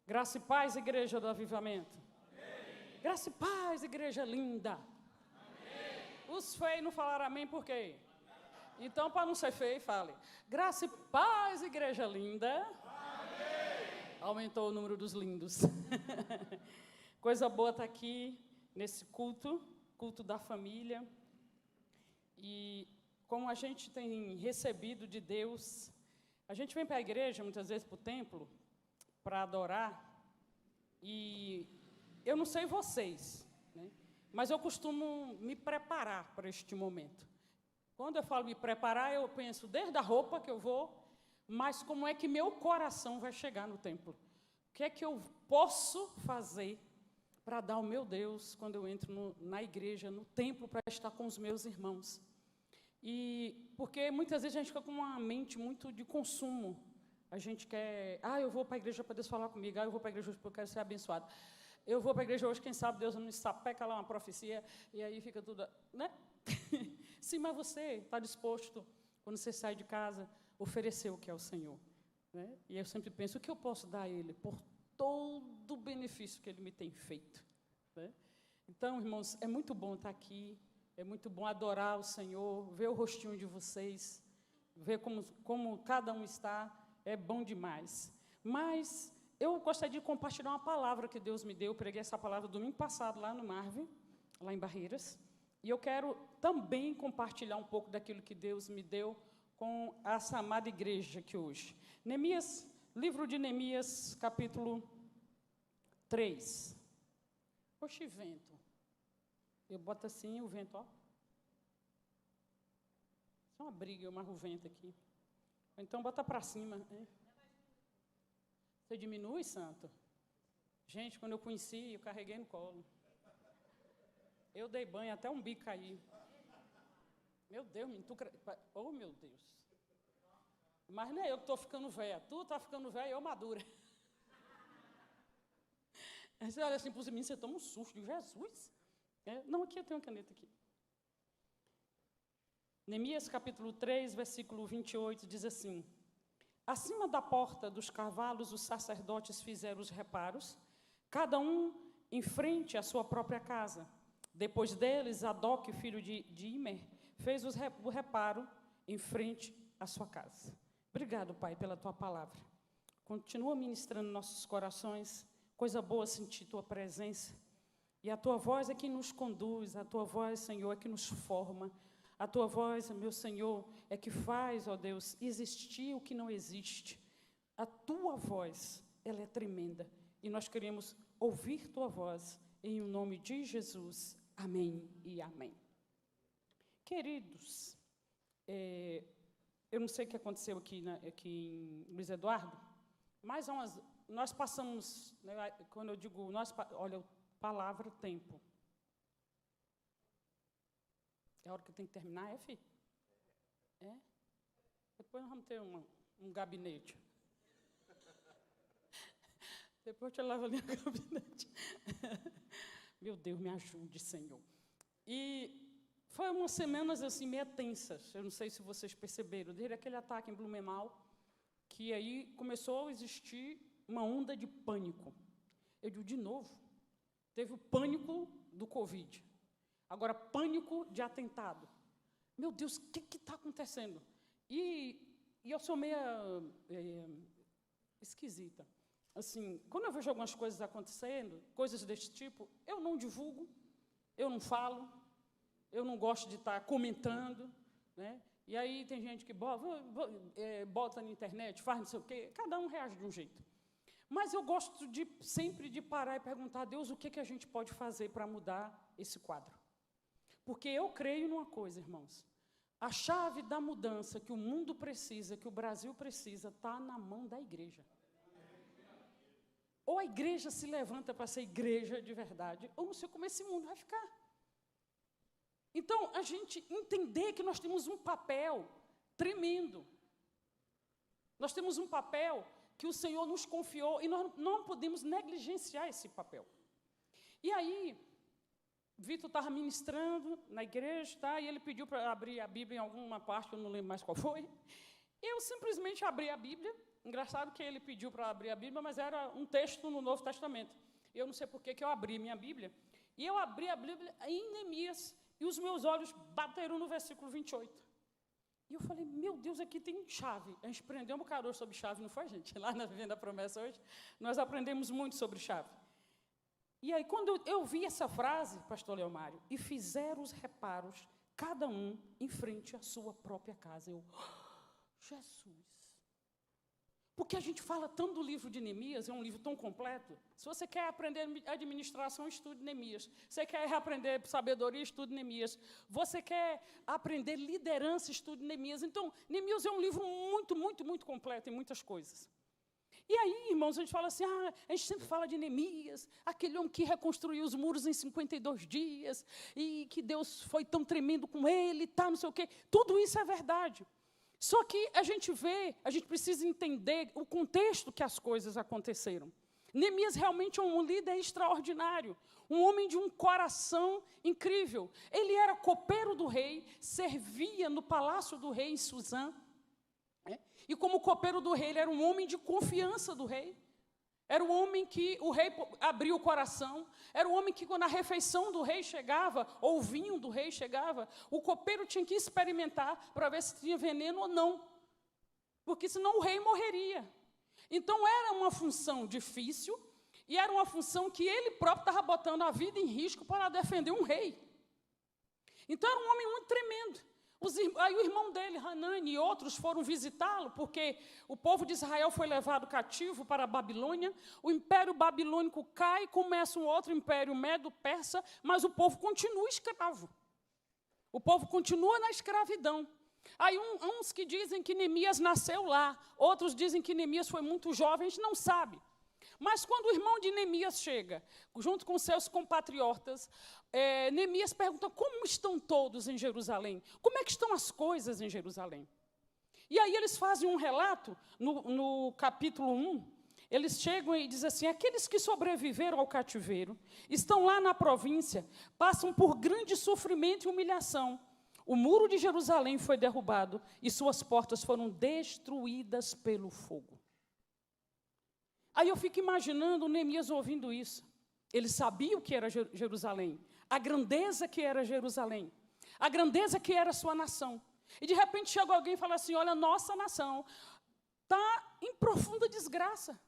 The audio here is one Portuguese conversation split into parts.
Graça e paz, igreja do avivamento. Amém. Graça e paz, igreja linda. Amém. Os feios não falaram amém por quê? Então, para não ser feio, fale. Graça e paz, igreja linda. Amém. Aumentou o número dos lindos. Coisa boa estar aqui nesse culto da família. E como a gente tem recebido de Deus, a gente vem para a igreja, muitas vezes para o templo, para adorar, e eu não sei vocês, né, mas eu costumo me preparar para este momento. Quando eu falo me preparar, eu penso desde a roupa que eu vou, mas como é que meu coração vai chegar no templo? O que é que eu posso fazer para dar ao meu Deus quando eu entro na igreja, no templo, para estar com os meus irmãos? E porque muitas vezes a gente fica com uma mente muito de consumo. A gente quer, eu vou para a igreja para Deus falar comigo, eu vou para a igreja hoje porque eu quero ser abençoado. Eu vou para a igreja hoje, quem sabe Deus não sapeca lá uma profecia, e aí fica tudo, né? Sim, mas você está disposto, quando você sai de casa, oferecer o que é o Senhor, né? E eu sempre penso, o que eu posso dar a Ele por todo o benefício que Ele me tem feito, né? Então, irmãos, é muito bom estar aqui, é muito bom adorar o Senhor, ver o rostinho de vocês, ver como cada um está. É bom demais. Mas eu gostaria de compartilhar uma palavra que Deus me deu. Eu preguei essa palavra domingo passado lá no Marve, lá em Barreiras. E eu quero também compartilhar um pouco daquilo que Deus me deu com essa amada igreja aqui hoje. Livro de Neemias, capítulo 3. Oxe, vento. Eu boto assim o vento, ó. Isso é uma briga, eu amarro o vento aqui. Então, bota para cima. Você diminui, santo? Gente, quando eu conheci, eu carreguei no colo. Eu dei banho até um bico cair. Meu Deus, oh, meu Deus. Mas não é eu que estou ficando velha. Tu está ficando velha e eu madura. Aí você olha assim para os meninos, você toma um susto de Jesus. Não, aqui eu tenho uma caneta aqui. Neemias, capítulo 3, versículo 28, diz assim: acima da porta dos cavalos, os sacerdotes fizeram os reparos, cada um em frente à sua própria casa. Depois deles, Zadok, filho de Imer, fez o reparo em frente à sua casa. Obrigado, Pai, pela Tua palavra. Continua ministrando nossos corações, coisa boa sentir Tua presença. E a Tua voz é que nos conduz, a Tua voz, Senhor, é que nos forma. A Tua voz, meu Senhor, é que faz, ó Deus, existir o que não existe. A Tua voz, ela é tremenda. E nós queremos ouvir Tua voz, em nome de Jesus. Amém e amém. Queridos, eu não sei o que aconteceu aqui em Luiz Eduardo, mas nós passamos, né, quando eu digo, olha, palavra, tempo. É a hora que eu tenho que terminar, filho? Depois nós vamos ter um gabinete. Depois eu te levo ali no gabinete. Meu Deus, me ajude, Senhor. E foi umas semanas assim, meio tensas. Eu não sei se vocês perceberam. Desde aquele ataque em Blumenau, que aí começou a existir uma onda de pânico. Eu digo, de novo, teve o pânico do Covid. Agora, pânico de atentado. Meu Deus, o que está acontecendo? E eu sou meio esquisita. Assim, quando eu vejo algumas coisas acontecendo, coisas desse tipo, eu não divulgo, eu não falo, eu não gosto de estar comentando, né? E aí tem gente que bota na internet, faz não sei o quê, cada um reage de um jeito. Mas eu gosto sempre de parar e perguntar a Deus o que a gente pode fazer para mudar esse quadro. Porque eu creio numa coisa, irmãos. A chave da mudança que o mundo precisa, que o Brasil precisa, está na mão da igreja. Ou a igreja se levanta para ser igreja de verdade, ou não sei como esse mundo vai ficar. Então, a gente entender que nós temos um papel tremendo. Nós temos um papel que o Senhor nos confiou e nós não podemos negligenciar esse papel. E aí, Vitor estava ministrando na igreja, tá? E ele pediu para abrir a Bíblia em alguma parte, eu não lembro mais qual foi. Eu simplesmente abri a Bíblia. Engraçado que ele pediu para abrir a Bíblia, mas era um texto no Novo Testamento. Eu não sei por que eu abri minha Bíblia. E eu abri a Bíblia em Neemias, e os meus olhos bateram no versículo 28. E eu falei, meu Deus, aqui tem chave. A gente aprendeu um bocado sobre chave, não foi, gente? Lá na Vivenda da Promessa hoje, nós aprendemos muito sobre chave. E aí, quando eu vi essa frase, pastor Leomário, e fizeram os reparos, cada um em frente à sua própria casa. Eu, Jesus! Porque a gente fala tanto do livro de Neemias, é um livro tão completo. Se você quer aprender administração, estude Neemias. Você quer aprender sabedoria, estude Neemias. Você quer aprender liderança, estude Neemias. Então, Neemias é um livro muito, muito, muito completo em muitas coisas. E aí, irmãos, a gente fala assim, a gente sempre fala de Neemias, aquele homem que reconstruiu os muros em 52 dias, e que Deus foi tão tremendo com ele, tá, não sei o quê. Tudo isso é verdade. Só que a gente precisa entender o contexto que as coisas aconteceram. Neemias realmente é um líder extraordinário, um homem de um coração incrível. Ele era copeiro do rei, servia no palácio do rei em Suzã. E como copeiro do rei, ele era um homem de confiança do rei. Era um homem que o rei abria o coração. Era um homem que, quando a refeição do rei chegava, ou o vinho do rei chegava, o copeiro tinha que experimentar para ver se tinha veneno ou não. Porque senão o rei morreria. Então, era uma função difícil, e era uma função que ele próprio estava botando a vida em risco para defender um rei. Então, era um homem muito tremendo. Aí o irmão dele, Hanani, e outros foram visitá-lo, porque o povo de Israel foi levado cativo para a Babilônia, o império babilônico cai, começa um outro império medo-persa, mas o povo continua escravo. O povo continua na escravidão. Aí uns que dizem que Neemias nasceu lá, outros dizem que Neemias foi muito jovem, a gente não sabe. Mas quando o irmão de Neemias chega, junto com seus compatriotas, Neemias pergunta, como estão todos em Jerusalém? Como é que estão as coisas em Jerusalém? E aí eles fazem um relato, no capítulo 1, eles chegam e dizem assim, aqueles que sobreviveram ao cativeiro, estão lá na província, passam por grande sofrimento e humilhação. O muro de Jerusalém foi derrubado e suas portas foram destruídas pelo fogo. Aí eu fico imaginando Neemias ouvindo isso. Ele sabia o que era Jerusalém, a grandeza que era Jerusalém, a grandeza que era a sua nação. E de repente chega alguém e fala assim, olha, nossa nação está em profunda desgraça.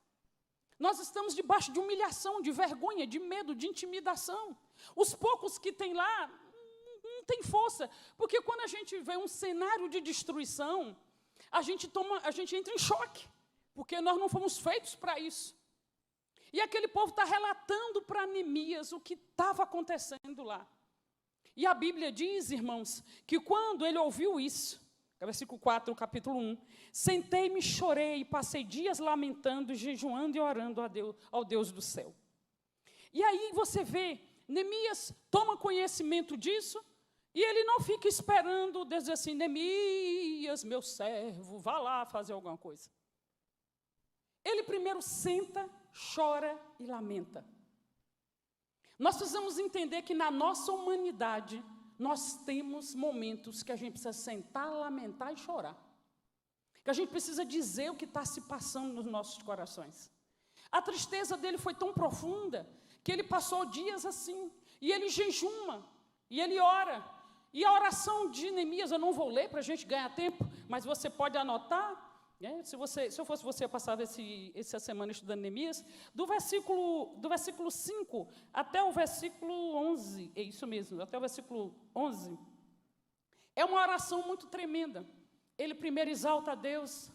Nós estamos debaixo de humilhação, de vergonha, de medo, de intimidação. Os poucos que tem lá não tem força, porque quando a gente vê um cenário de destruição, a gente entra em choque. Porque nós não fomos feitos para isso. E aquele povo está relatando para Neemias o que estava acontecendo lá. E a Bíblia diz, irmãos, que quando ele ouviu isso, versículo 4, capítulo 1, sentei-me, chorei, passei dias lamentando, jejuando e orando ao Deus do céu. E aí você vê, Neemias toma conhecimento disso, e ele não fica esperando Deus dizer assim, Neemias, meu servo, vá lá fazer alguma coisa. Ele primeiro senta, chora e lamenta. Nós precisamos entender que na nossa humanidade, nós temos momentos que a gente precisa sentar, lamentar e chorar. Que a gente precisa dizer o que está se passando nos nossos corações. A tristeza dele foi tão profunda, que ele passou dias assim, e ele jejuma, e ele ora. E a oração de Neemias, eu não vou ler para a gente ganhar tempo, mas você pode anotar. Se eu fosse você, eu passava essa semana estudando Neemias, do versículo 5 até o versículo 11, é isso mesmo, até o versículo 11, é uma oração muito tremenda. Ele primeiro exalta a Deus,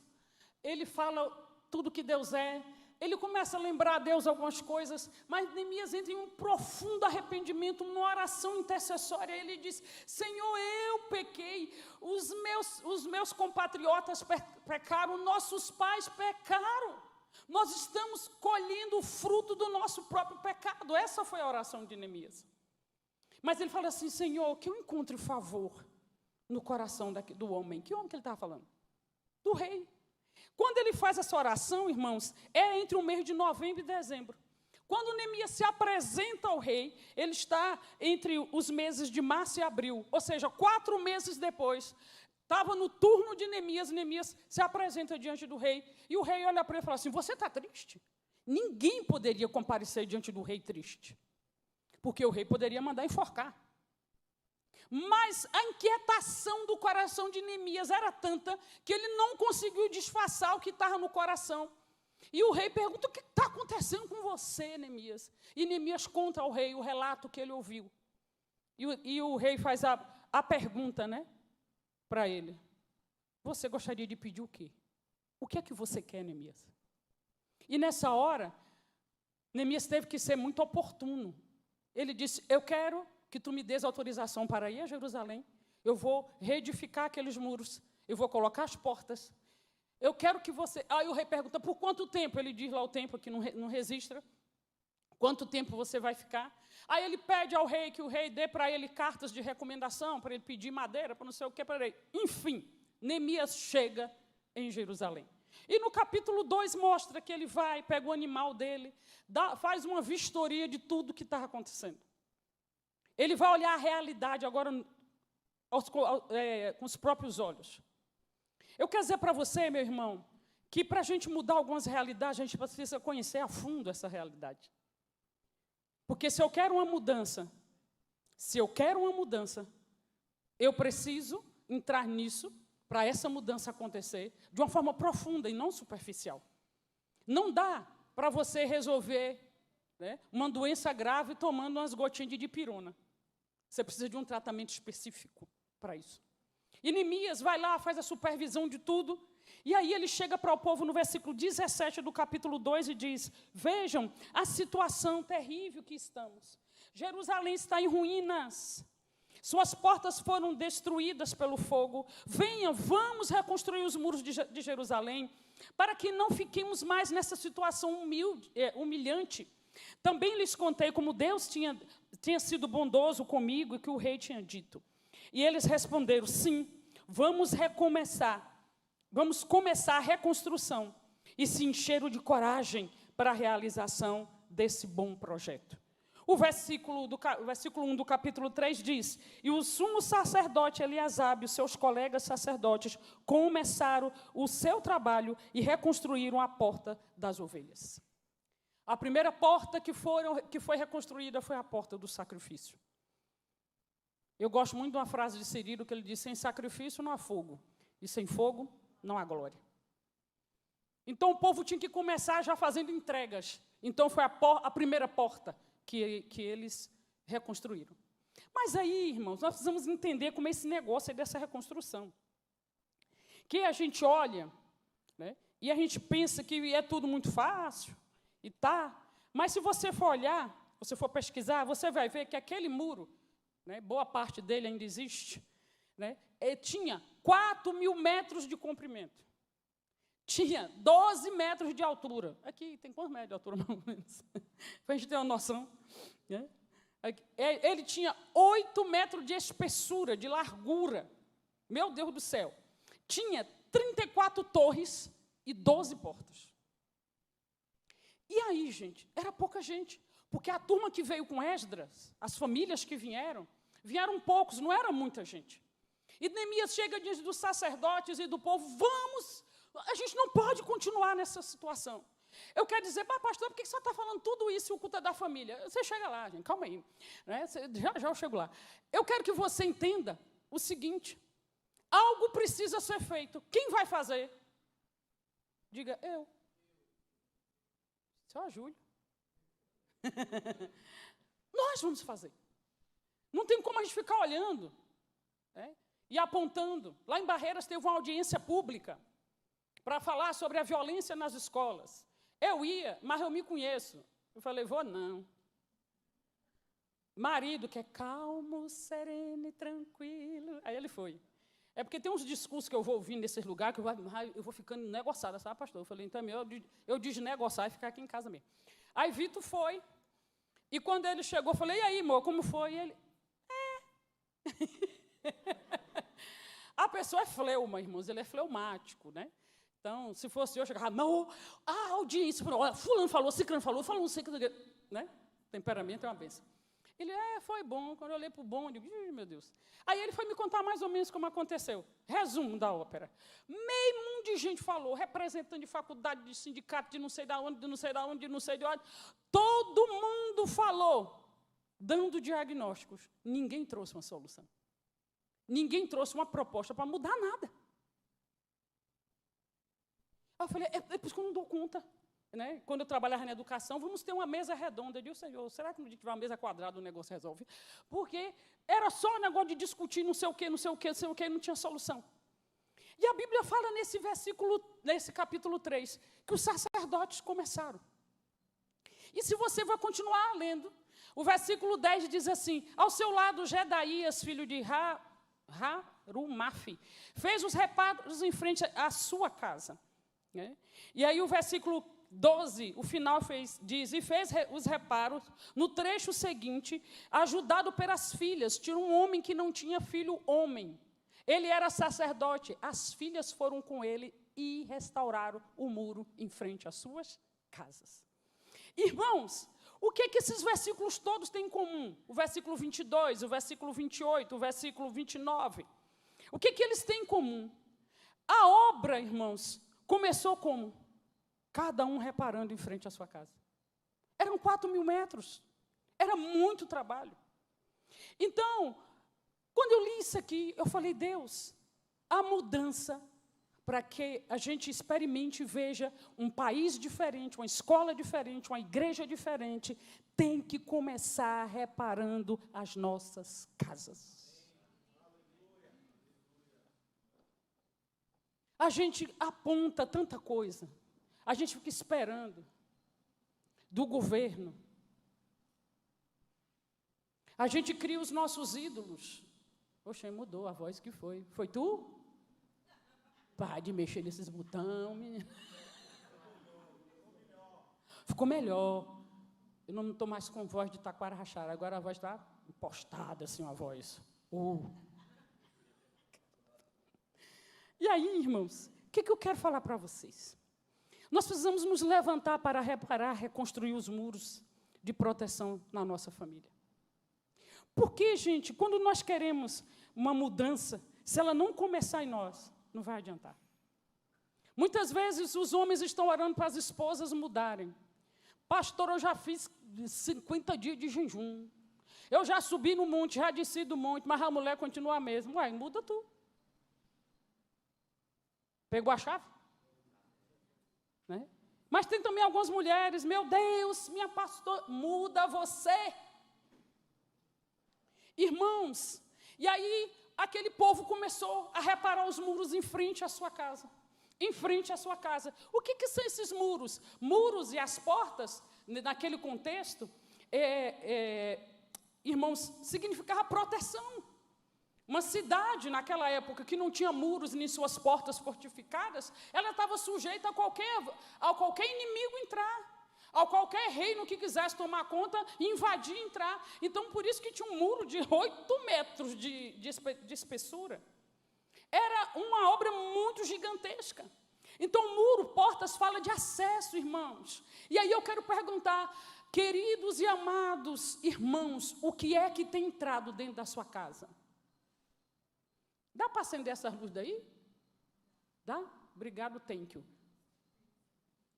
ele fala tudo que Deus é, ele começa a lembrar a Deus algumas coisas, mas Neemias entra em um profundo arrependimento, uma oração intercessória. Ele diz, Senhor, eu pequei, os meus compatriotas pecaram, nossos pais pecaram, nós estamos colhendo o fruto do nosso próprio pecado. Essa foi a oração de Neemias. Mas ele fala assim, Senhor, que eu encontre favor no coração do homem. Que homem que ele estava falando? Do rei. Quando ele faz essa oração, irmãos, é entre o mês de novembro e dezembro. Quando Neemias se apresenta ao rei, ele está entre os meses de março e abril, ou seja, 4 meses depois. Estava no turno de Neemias, Neemias se apresenta diante do rei, e o rei olha para ele e fala assim, você está triste? Ninguém poderia comparecer diante do rei triste, porque o rei poderia mandar enforcar. Mas a inquietação do coração de Neemias era tanta que ele não conseguiu disfarçar o que estava no coração. E o rei pergunta, o que está acontecendo com você, Neemias? E Neemias conta ao rei o relato que ele ouviu. E o rei faz a pergunta, né, para ele. Você gostaria de pedir o quê? O que é que você quer, Neemias? E nessa hora, Neemias teve que ser muito oportuno. Ele disse, eu quero que tu me des autorização para ir a Jerusalém. Eu vou reedificar aqueles muros. Eu vou colocar as portas. Eu quero que você... Aí o rei pergunta, por quanto tempo? Ele diz lá o tempo, aqui não registra. Quanto tempo você vai ficar? Aí ele pede ao rei que o rei dê para ele cartas de recomendação, para ele pedir madeira, para não sei o que, para ele. Enfim, Neemias chega em Jerusalém. E no capítulo 2 mostra que ele vai, pega o animal dele, faz uma vistoria de tudo que está acontecendo. Ele vai olhar a realidade agora com os próprios olhos. Eu quero dizer para você, meu irmão, que para a gente mudar algumas realidades, a gente precisa conhecer a fundo essa realidade. Porque se eu quero uma mudança, eu preciso entrar nisso, para essa mudança acontecer, de uma forma profunda e não superficial. Não dá para você resolver, né, uma doença grave tomando umas gotinhas de dipirona. Você precisa de um tratamento específico para isso. E Neemias vai lá, faz a supervisão de tudo, e aí ele chega para o povo no versículo 17 do capítulo 2 e diz, vejam a situação terrível que estamos. Jerusalém está em ruínas. Suas portas foram destruídas pelo fogo. Venha, vamos reconstruir os muros de Jerusalém, para que não fiquemos mais nessa situação humilhante. Também lhes contei como Deus tinha sido bondoso comigo e que o rei tinha dito. E eles responderam, sim, vamos começar a reconstrução e se encheram de coragem para a realização desse bom projeto. O versículo 1 do capítulo 3 diz, e o sumo sacerdote Eliasabe e os seus colegas sacerdotes começaram o seu trabalho e reconstruíram a porta das ovelhas. A primeira porta que foi reconstruída foi a porta do sacrifício. Eu gosto muito de uma frase de Cirilo, que ele diz, sem sacrifício não há fogo, e sem fogo não há glória. Então o povo tinha que começar já fazendo entregas. Então foi a primeira porta que eles reconstruíram. Mas aí, irmãos, nós precisamos entender como é esse negócio aí dessa reconstrução. Que a gente olha, né, e a gente pensa que é tudo muito fácil, e tá, mas se você for olhar, se você for pesquisar, você vai ver que aquele muro, né, boa parte dele ainda existe, né, tinha 4.000 metros de comprimento. Tinha 12 metros de altura. Aqui tem quantos metros de altura, mais ou menos? Para a gente ter uma noção. Né? Ele tinha 8 metros de espessura, de largura. Meu Deus do céu. Tinha 34 torres e 12 portas. E aí, gente, era pouca gente. Porque a turma que veio com Esdras, as famílias que vieram poucos, não era muita gente. E Neemias chega diante dos sacerdotes e do povo, a gente não pode continuar nessa situação. Eu quero dizer, pastor, por que você está falando tudo isso e o culto é da família? Você chega lá, gente, calma aí. Né? Já eu chego lá. Eu quero que você entenda o seguinte, algo precisa ser feito. Quem vai fazer? Diga, eu. Seu Júlio. Nós vamos fazer. Não tem como a gente ficar olhando, né, e apontando. Lá em Barreiras teve uma audiência pública para falar sobre a violência nas escolas. Eu ia, mas eu me conheço. Eu falei, vou não. Marido que é calmo, sereno e tranquilo. Aí ele foi. É porque tem uns discursos que eu vou ouvindo nesses lugares que eu vou ficando negociada, sabe, pastor? Eu falei, então eu desnegociar e ficar aqui em casa mesmo. Aí Vitor foi, e quando ele chegou, eu falei, e aí, amor, como foi? E ele, A pessoa é fleuma, irmãos, ele é fleumático, né? Então, se fosse eu chegava, não, a audiência, fulano falou, ciclano falou, né? Temperamento é uma bênção. Ele, foi bom. Quando eu olhei para o bom, eu digo, meu Deus. Aí ele foi me contar mais ou menos como aconteceu. Resumo da ópera. Meio mundo de gente falou, representante de faculdade, de sindicato, de não sei de onde, de não sei de onde, de não sei de onde. Todo mundo falou, dando diagnósticos. Ninguém trouxe uma solução. Ninguém trouxe uma proposta para mudar nada. Aí eu falei, é por isso que eu não dou conta. Né? Quando eu trabalhava na educação, vamos ter uma mesa redonda. Eu disse, Senhor, será que no dia que tiver uma mesa quadrada o negócio resolve? Porque era só um negócio de discutir não sei o quê, não sei o quê, não sei o quê, não tinha solução. E a Bíblia fala nesse capítulo 3, que os sacerdotes começaram. E se você vai continuar lendo, o versículo 10 diz assim, ao seu lado, Gedaías, filho de Harumaf, fez os reparos em frente à sua casa. Né? E aí o versículo 12, o final diz, e fez os reparos no trecho seguinte, ajudado pelas filhas, tinha um homem que não tinha filho homem. Ele era sacerdote, as filhas foram com ele e restauraram o muro em frente às suas casas. Irmãos, o que esses versículos todos têm em comum? O versículo 22, o versículo 28, o versículo 29. O que eles têm em comum? A obra, irmãos, começou como? Cada um reparando em frente à sua casa. Eram 4.000 metros. Era muito trabalho. Então, quando eu li isso aqui, eu falei, Deus, a mudança para que a gente experimente e veja um país diferente, uma escola diferente, uma igreja diferente, tem que começar reparando as nossas casas. A gente aponta tanta coisa. A gente fica esperando do governo. A gente cria os nossos ídolos. Poxa, mudou a voz que foi. Foi tu? Para de mexer nesses botões, menino. Ficou melhor. Eu não estou mais com voz de taquara rachada. Agora a voz está impostada, assim, a voz. E aí, irmãos, o que eu quero falar para vocês? Nós precisamos nos levantar para reparar, reconstruir os muros de proteção na nossa família. Porque, gente, quando nós queremos uma mudança, se ela não começar em nós, não vai adiantar. Muitas vezes os homens estão orando para as esposas mudarem. Pastor, eu já fiz 50 dias de jejum. Eu já subi no monte, já desci do monte, mas a mulher continua a mesma. Ué, muda tu. Pegou a chave? Né? Mas tem também algumas mulheres, meu Deus, minha pastora, muda você. Irmãos, e aí aquele povo começou a reparar os muros em frente à sua casa. Em frente à sua casa. O que são esses muros? Muros e as portas, naquele contexto, irmãos, significava proteção. Uma cidade, naquela época, que não tinha muros nem suas portas fortificadas, ela estava sujeita a qualquer inimigo entrar, a qualquer reino que quisesse tomar conta, invadir, entrar. Então, por isso que tinha um muro de 8 metros de espessura. Era uma obra muito gigantesca. Então, muro, portas, fala de acesso, irmãos. E aí eu quero perguntar, queridos e amados irmãos, o que é que tem entrado dentro da sua casa? Dá para acender essa luz daí? Dá? Obrigado, thank you.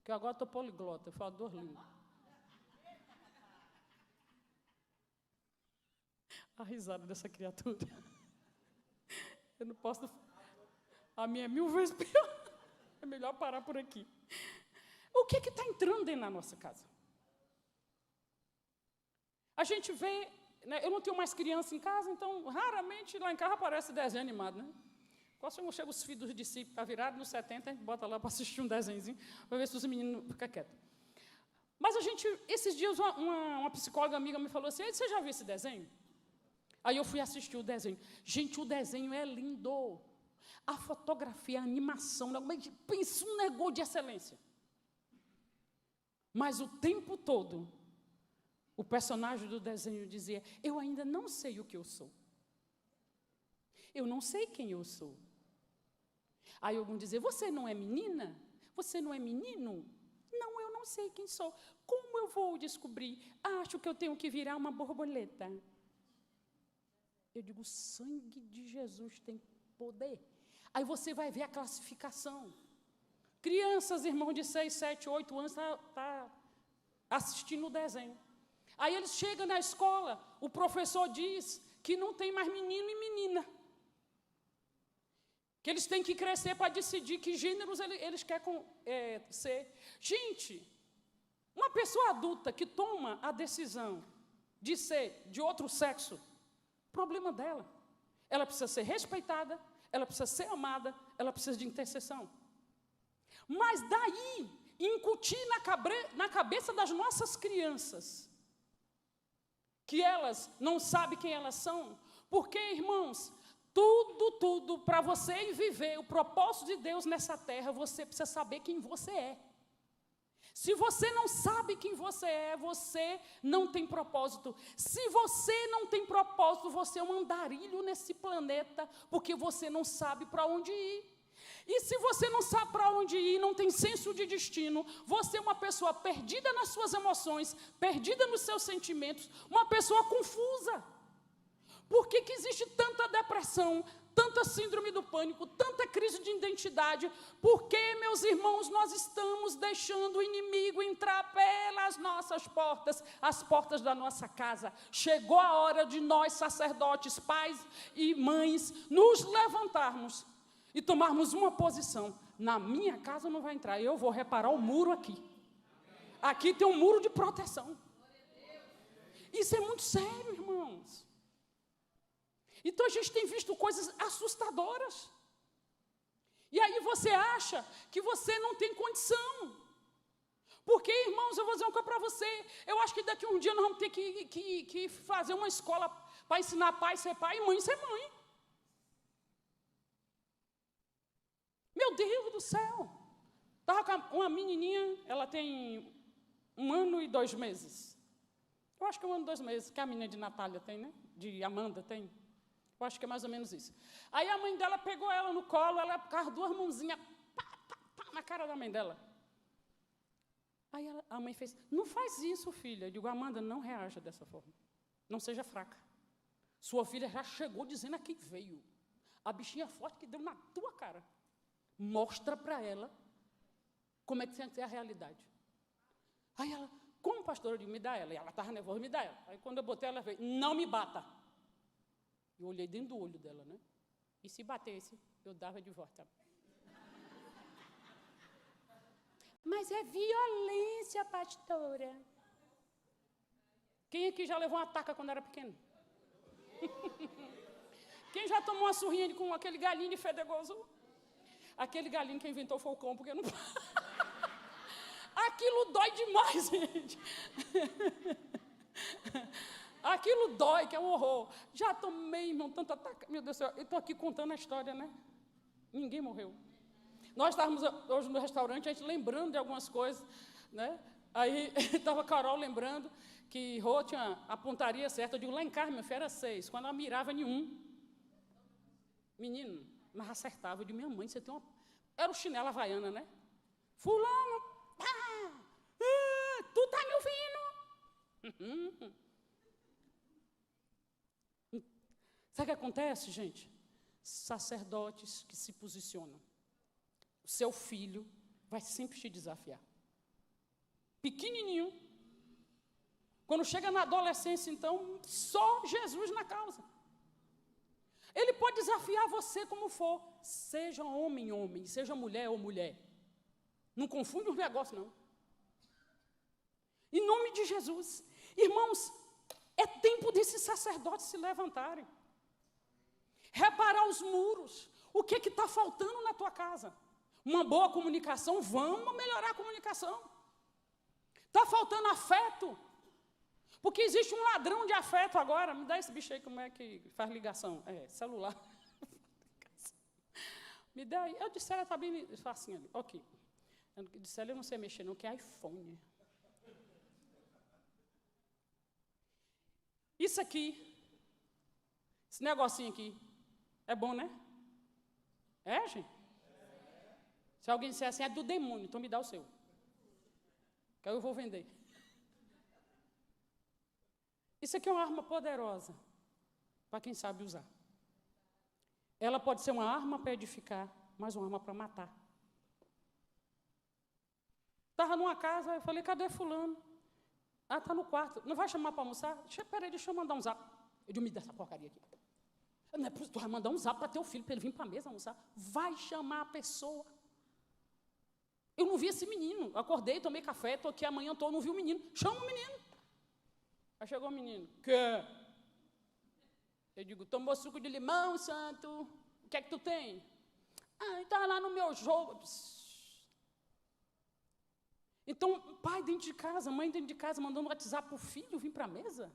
Que eu agora estou poliglota, eu falo 2 línguas. A risada dessa criatura. Eu não posso... A minha é 1000 vezes pior. É melhor parar por aqui. O que está entrando dentro da nossa casa? A gente vê... Né, eu não tenho mais criança em casa, então, raramente, lá em casa aparece desenho animado, né? Quando chega os filhos dos discípulos, para virar nos 70, a gente bota lá para assistir um desenhozinho, para ver se os meninos ficam quietos. Mas a gente, esses dias, uma psicóloga amiga me falou assim, você já viu esse desenho? Aí eu fui assistir o desenho. Gente, o desenho é lindo. A fotografia, a animação, pensa um negócio de excelência. Mas o tempo todo, o personagem do desenho dizia, eu ainda não sei o que eu sou. Eu não sei quem eu sou. Aí algum dizia, você não é menina? Você não é menino? Não, eu não sei quem sou. Como eu vou descobrir? Acho que eu tenho que virar uma borboleta. Eu digo, o sangue de Jesus tem poder. Aí você vai ver a classificação. Crianças, irmãos de 6, 7, 8 anos, tá assistindo o desenho. Aí eles chegam na escola, o professor diz que não tem mais menino e menina. Que eles têm que crescer para decidir que gêneros eles querem ser. Gente, uma pessoa adulta que toma a decisão de ser de outro sexo, problema dela. Ela precisa ser respeitada, ela precisa ser amada, ela precisa de intercessão. Mas daí, incutir na cabeça das nossas crianças, que elas não sabem quem elas são, porque, irmãos, tudo, para você viver o propósito de Deus nessa terra, você precisa saber quem você é. Se você não sabe quem você não tem propósito. Se você não tem propósito, você é um andarilho nesse planeta, porque você não sabe para onde ir. E se você não sabe para onde ir, não tem senso de destino, você é uma pessoa perdida nas suas emoções, perdida nos seus sentimentos, uma pessoa confusa. Por que existe tanta depressão, tanta síndrome do pânico, tanta crise de identidade? Porque, meus irmãos, nós estamos deixando o inimigo entrar pelas nossas portas, as portas da nossa casa. Chegou a hora de nós, sacerdotes, pais e mães, nos levantarmos e tomarmos uma posição. Na minha casa não vai entrar, eu vou reparar o muro aqui. Aqui tem um muro de proteção. Isso é muito sério, irmãos. Então, a gente tem visto coisas assustadoras. E aí você acha que você não tem condição. Porque, irmãos, eu vou dizer uma coisa para você. Eu acho que daqui a um dia nós vamos ter que fazer uma escola para ensinar pai a ser pai e mãe a ser mãe. Meu Deus do céu. Estava com uma menininha, ela tem 1 ano e 2 meses. Eu acho que 1 ano e 2 meses, que a menina de Natália tem, né? De Amanda tem. Eu acho que é mais ou menos isso. Aí a mãe dela pegou ela no colo, ela com as 2 mãozinhas, pá, na cara da mãe dela. Aí a mãe fez, não faz isso, filha. Eu digo, Amanda, não reaja dessa forma. Não seja fraca. Sua filha já chegou dizendo a quem veio. A bichinha forte que deu na tua cara. Mostra para ela como é que tem que ser a realidade. Aí ela, como pastora, eu digo, me dá ela. E ela estava nervosa, me dá ela. Aí quando eu botei ela, veio, não me bata. Eu olhei dentro do olho dela, né? E se batesse, eu dava de volta. Mas é violência, pastora. Quem aqui já levou uma taca quando era pequeno? Quem já tomou uma surrinha com aquele galinho de fedegoso? Aquele galinho que inventou foi o cão, porque não... Aquilo dói demais, gente. Aquilo dói, que é um horror. Já tomei, irmão, tanto ataque. Meu Deus do céu, eu estou aqui contando a história, né? Ninguém morreu. Nós estávamos hoje no restaurante, a gente lembrando de algumas coisas, né? Aí estava a Carol lembrando que Rô tinha a pontaria certa. Eu digo, lá em casa, meu filho, era 6. Quando ela mirava nenhum. Menino, mas acertava. Eu digo, minha mãe, você tem uma... Era o chinelo havaiana, né? Fulano, tu tá me ouvindo? Sabe o que acontece, gente? Sacerdotes que se posicionam. O seu filho vai sempre te desafiar. Pequenininho. Quando chega na adolescência, então, só Jesus na causa. Ele pode desafiar você como for. Seja homem, homem. Seja mulher ou mulher. Não confunde os negócios, não. Em nome de Jesus. Irmãos, é tempo desses sacerdotes se levantarem. Reparar os muros. O que está faltando na tua casa? Uma boa comunicação, vamos melhorar a comunicação. Está faltando afeto. Porque existe um ladrão de afeto agora. Me dá esse bicho aí, como é que faz ligação? É, celular. Me dá aí. Eu disse, ela está bem facinho ali. Ok. Eu disse, ela eu não sei mexer, não, que é iPhone. Isso aqui, esse negocinho aqui, é bom, né? É, gente? Se alguém disser assim, é do demônio, então me dá o seu. que aí eu vou vender. Isso aqui é uma arma poderosa, para quem sabe usar. Ela pode ser uma arma para edificar, mas uma arma para matar. Estava numa casa, eu falei, cadê fulano? Ah, está no quarto. Não vai chamar para almoçar? Peraí, deixa eu mandar um zap. Eu digo, me dá essa porcaria aqui. Não é possível, tu vai mandar um zap para teu filho, para ele vir para a mesa almoçar. Vai chamar a pessoa. Eu não vi esse menino. Acordei, tomei café, estou aqui amanhã, não vi o menino. Chama o menino. Aí chegou o menino. Que? Eu digo, tomou suco de limão, santo. O que é que tu tem? Ah, está lá no meu jogo. Então, pai dentro de casa, mãe dentro de casa, mandando WhatsApp para o filho vir para a mesa.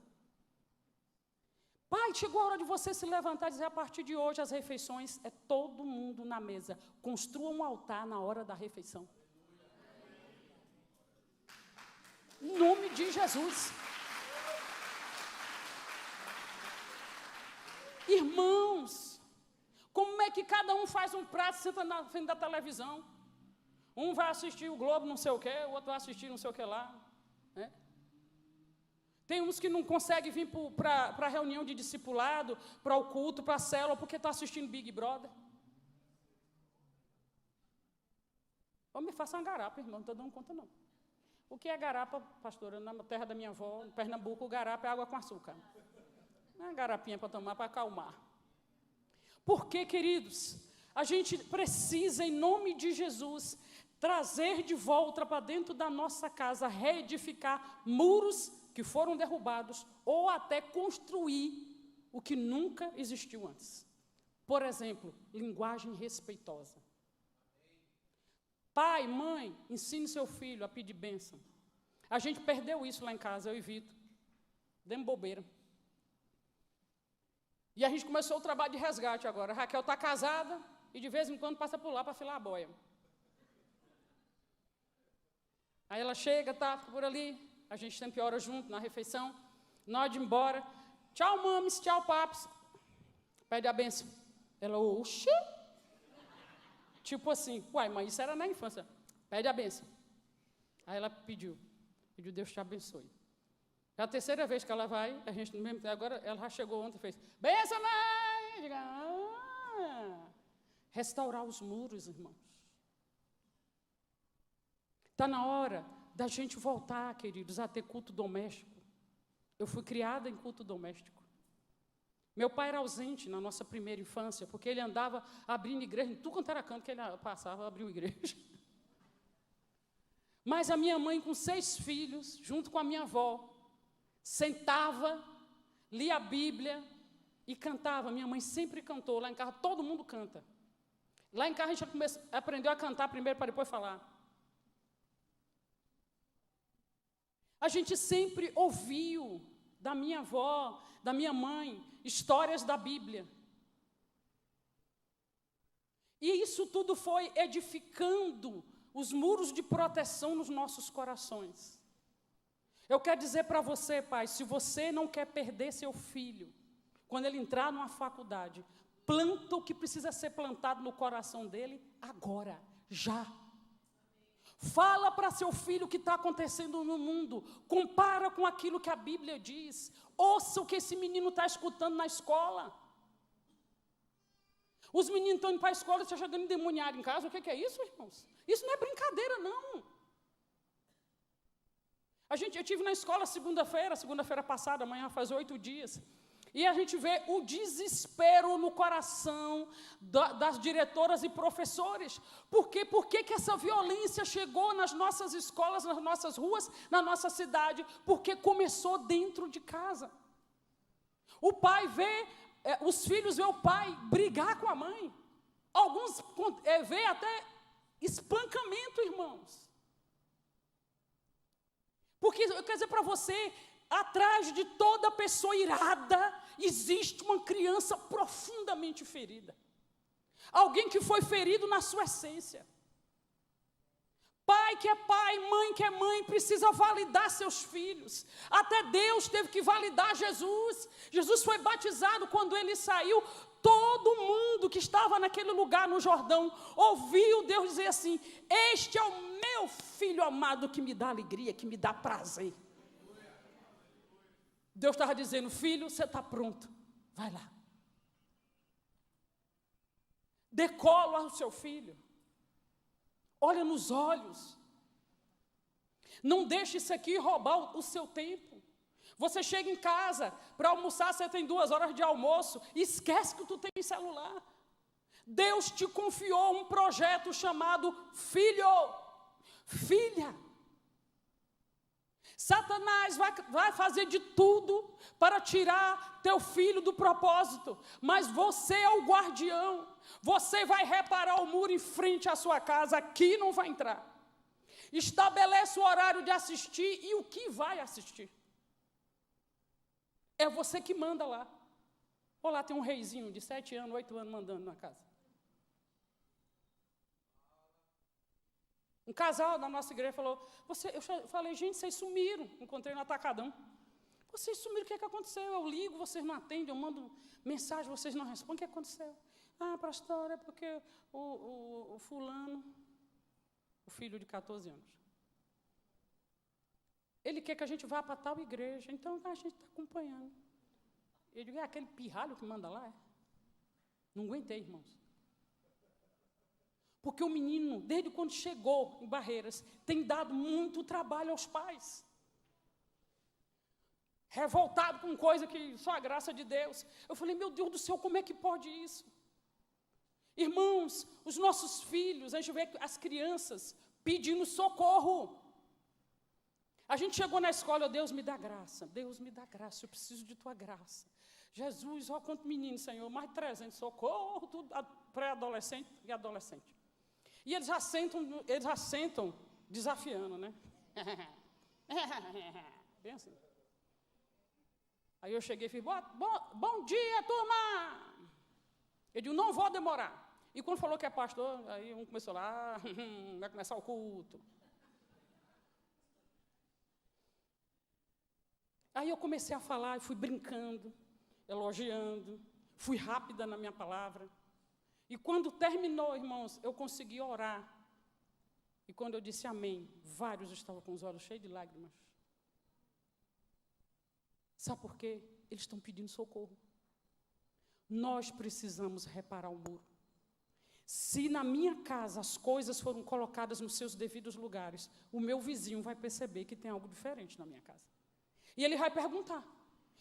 Pai, chegou a hora de você se levantar e dizer, a partir de hoje, as refeições, é todo mundo na mesa. Construa um altar na hora da refeição. Em nome de Jesus. Irmãos, como é que cada um faz um prato e senta na frente da televisão? Um vai assistir o Globo, não sei o quê, o outro vai assistir não sei o que lá. Né? Tem uns que não conseguem vir para a reunião de discipulado, para o culto, para a célula, porque está assistindo Big Brother. Ou me faça uma garapa, irmão, não estou dando conta, não. O que é garapa, pastora? Na terra da minha avó, em Pernambuco, o garapa é água com açúcar. Não é garapinha para tomar, para acalmar. Por quê, queridos? A gente precisa, em nome de Jesus, trazer de volta para dentro da nossa casa, reedificar muros que foram derrubados ou até construir o que nunca existiu antes. Por exemplo, linguagem respeitosa. Pai, mãe, ensine seu filho a pedir bênção. A gente perdeu isso lá em casa, eu e Vitor. Demos bobeira. E a gente começou o trabalho de resgate agora. A Raquel está casada e de vez em quando passa por lá para filar a boia. Aí ela chega, tá por ali, a gente sempre ora junto na refeição, na hora de ir embora. Tchau, mames, tchau, papos. Pede a bênção. Ela, oxi. Tipo assim, uai, mas isso era na infância. Pede a bênção. Aí ela pediu, Deus te abençoe. É a terceira vez que ela vai, a gente no mesmo tempo, agora ela já chegou ontem e fez, bênção, mãe! Diga, restaurar os muros, irmãos. Está na hora da gente voltar, queridos, a ter culto doméstico. Eu fui criada em culto doméstico. Meu pai era ausente na nossa primeira infância, porque ele andava abrindo igreja, em tudo quanto era canto que ele passava, abriu igreja. Mas a minha mãe, com 6 filhos, junto com a minha avó, sentava, lia a Bíblia e cantava. Minha mãe sempre cantou. Lá em casa, todo mundo canta. Lá em casa, a gente aprendeu a cantar primeiro para depois falar. A gente sempre ouviu da minha avó, da minha mãe, histórias da Bíblia. E isso tudo foi edificando os muros de proteção nos nossos corações. Eu quero dizer para você, pai, se você não quer perder seu filho, quando ele entrar numa faculdade, planta o que precisa ser plantado no coração dele agora, já. Fala para seu filho o que está acontecendo no mundo, compara com aquilo que a Bíblia diz, ouça o que esse menino está escutando na escola. Os meninos estão indo para a escola e estão chegando endemoniados em casa. O que é isso, irmãos? Isso não é brincadeira, não. Eu estive na escola segunda-feira passada, amanhã faz 8 dias, e a gente vê o desespero no coração das diretoras e professores. Por quê? Por que essa violência chegou nas nossas escolas, nas nossas ruas, na nossa cidade? Porque começou dentro de casa. O pai vê, os filhos vê o pai brigar com a mãe. Alguns vê até espancamento, irmãos. Porque, eu quero dizer para você, atrás de toda pessoa irada, existe uma criança profundamente ferida. Alguém que foi ferido na sua essência. Pai que é pai, mãe que é mãe, precisa validar seus filhos. Até Deus teve que validar Jesus. Jesus foi batizado quando ele saiu. Todo mundo que estava naquele lugar no Jordão ouviu Deus dizer assim: este é o meu filho amado que me dá alegria, que me dá prazer. Deus estava dizendo: filho, você está pronto, vai lá. Decola o seu filho. Olha nos olhos. Não deixe isso aqui roubar o seu tempo. Você chega em casa para almoçar, você tem 2 horas de almoço, esquece que tu tem celular. Deus te confiou um projeto chamado filho, filha. Satanás vai fazer de tudo para tirar teu filho do propósito, mas você é o guardião. Você vai reparar o muro em frente à sua casa, aqui não vai entrar. Estabelece o horário de assistir e o que vai assistir. É você que manda lá. Ou lá tem um reizinho de 7 anos, 8 anos mandando na casa. Um casal da nossa igreja falou, eu falei, gente, vocês sumiram. Encontrei no Atacadão. Vocês sumiram, o que aconteceu? Eu ligo, vocês não atendem, eu mando mensagem, vocês não respondem, o que aconteceu? Ah, pastor, é porque o fulano, o filho de 14 anos, ele quer que a gente vá para tal igreja, então a gente está acompanhando. Eu digo, é aquele pirralho que manda lá? É? Não aguentei, irmãos. Porque o menino, desde quando chegou em Barreiras, tem dado muito trabalho aos pais. Revoltado com coisa que só a graça de Deus. Eu falei, meu Deus do céu, como é que pode isso? Irmãos, os nossos filhos, a gente vê as crianças pedindo socorro. A gente chegou na escola, oh, Deus me dá graça, eu preciso de tua graça. Jesus, olha quanto menino, Senhor, mais de 300, socorro, tudo, pré-adolescente e adolescente. E eles já sentam desafiando, né? Bem assim. Aí eu cheguei e fiz, bom dia, turma! Eu digo, não vou demorar. E quando falou que é pastor, aí um começou lá, vai começar o culto. Aí eu comecei a falar, fui brincando, elogiando, fui rápida na minha palavra. E quando terminou, irmãos, eu consegui orar. E quando eu disse amém, vários estavam com os olhos cheios de lágrimas. Sabe por quê? Eles estão pedindo socorro. Nós precisamos reparar o muro. Se na minha casa as coisas foram colocadas nos seus devidos lugares, o meu vizinho vai perceber que tem algo diferente na minha casa. E ele vai perguntar.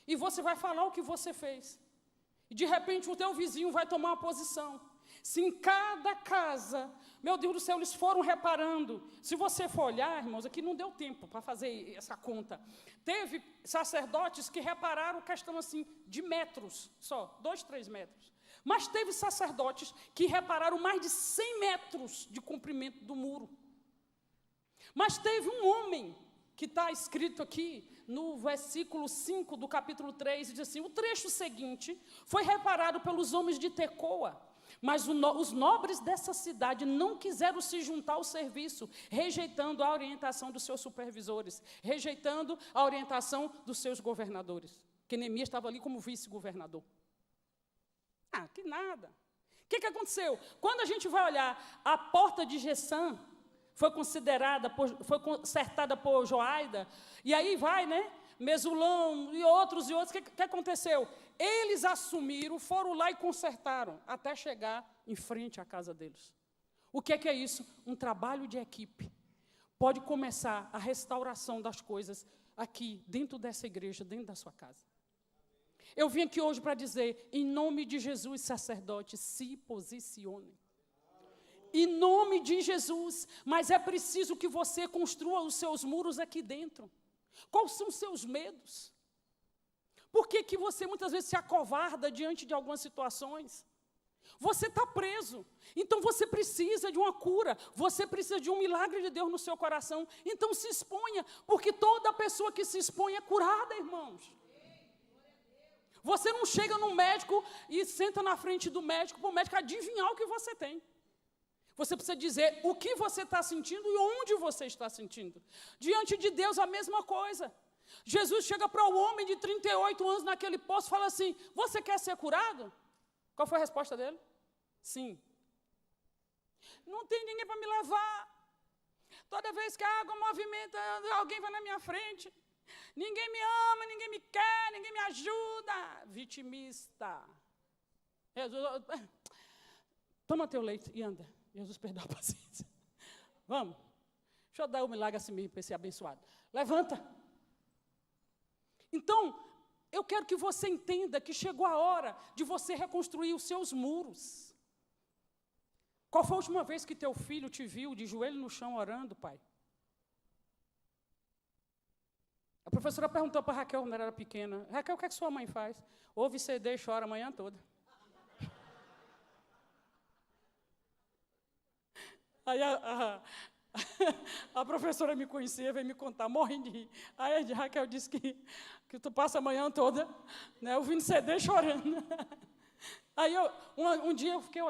E você vai falar o que você fez. E de repente o teu vizinho vai tomar uma posição. Se em cada casa, meu Deus do céu, eles foram reparando. Se você for olhar, irmãos, aqui não deu tempo para fazer essa conta. Teve sacerdotes que repararam questão assim, de metros só, 2, 3 metros. Mas teve sacerdotes que repararam mais de 100 metros de comprimento do muro. Mas teve um homem, que está escrito aqui no versículo 5 do capítulo 3, diz assim, o trecho seguinte foi reparado pelos homens de Tecoa, mas os nobres dessa cidade não quiseram se juntar ao serviço, rejeitando a orientação dos seus supervisores, rejeitando a orientação dos seus governadores, que Neemias estava ali como vice-governador. Ah, que nada. O que aconteceu? Quando a gente vai olhar a porta de Gessã, foi consertada por Joaida, e aí vai, né, Mesulão e outros, o que aconteceu? Eles assumiram, foram lá e consertaram, até chegar em frente à casa deles. O que é isso? Um trabalho de equipe. Pode começar a restauração das coisas aqui, dentro dessa igreja, dentro da sua casa. Eu vim aqui hoje para dizer, em nome de Jesus, sacerdotes, se posicionem. Em nome de Jesus, mas é preciso que você construa os seus muros aqui dentro. Quais são os seus medos? Por que você muitas vezes se acovarda diante de algumas situações? Você está preso, então você precisa de uma cura, você precisa de um milagre de Deus no seu coração, então se exponha, porque toda pessoa que se expõe é curada, irmãos. Você não chega no médico e senta na frente do médico, para o médico adivinhar o que você tem. Você precisa dizer o que você está sentindo e onde você está sentindo. Diante de Deus, a mesma coisa. Jesus chega para o homem de 38 anos naquele poço e fala assim, você quer ser curado? Qual foi a resposta dele? Sim. Não tem ninguém para me levar. Toda vez que a água movimenta, alguém vai na minha frente. Ninguém me ama, ninguém me quer, ninguém me ajuda. Vitimista. Jesus, toma teu leite e anda. Jesus, perdoa a paciência. Vamos. Deixa eu dar um milagre assim mesmo para esse abençoado. Levanta. Então, eu quero que você entenda que chegou a hora de você reconstruir os seus muros. Qual foi a última vez que teu filho te viu de joelho no chão orando, pai? A professora perguntou para Raquel quando ela era pequena. Raquel, o que é que sua mãe faz? Ouve CD e chora a manhã toda. Aí a professora me conhecia, veio me contar, morrendo de rir. Aí a Raquel disse que tu passa a manhã toda, né, ouvindo CD chorando. Aí um dia eu fiquei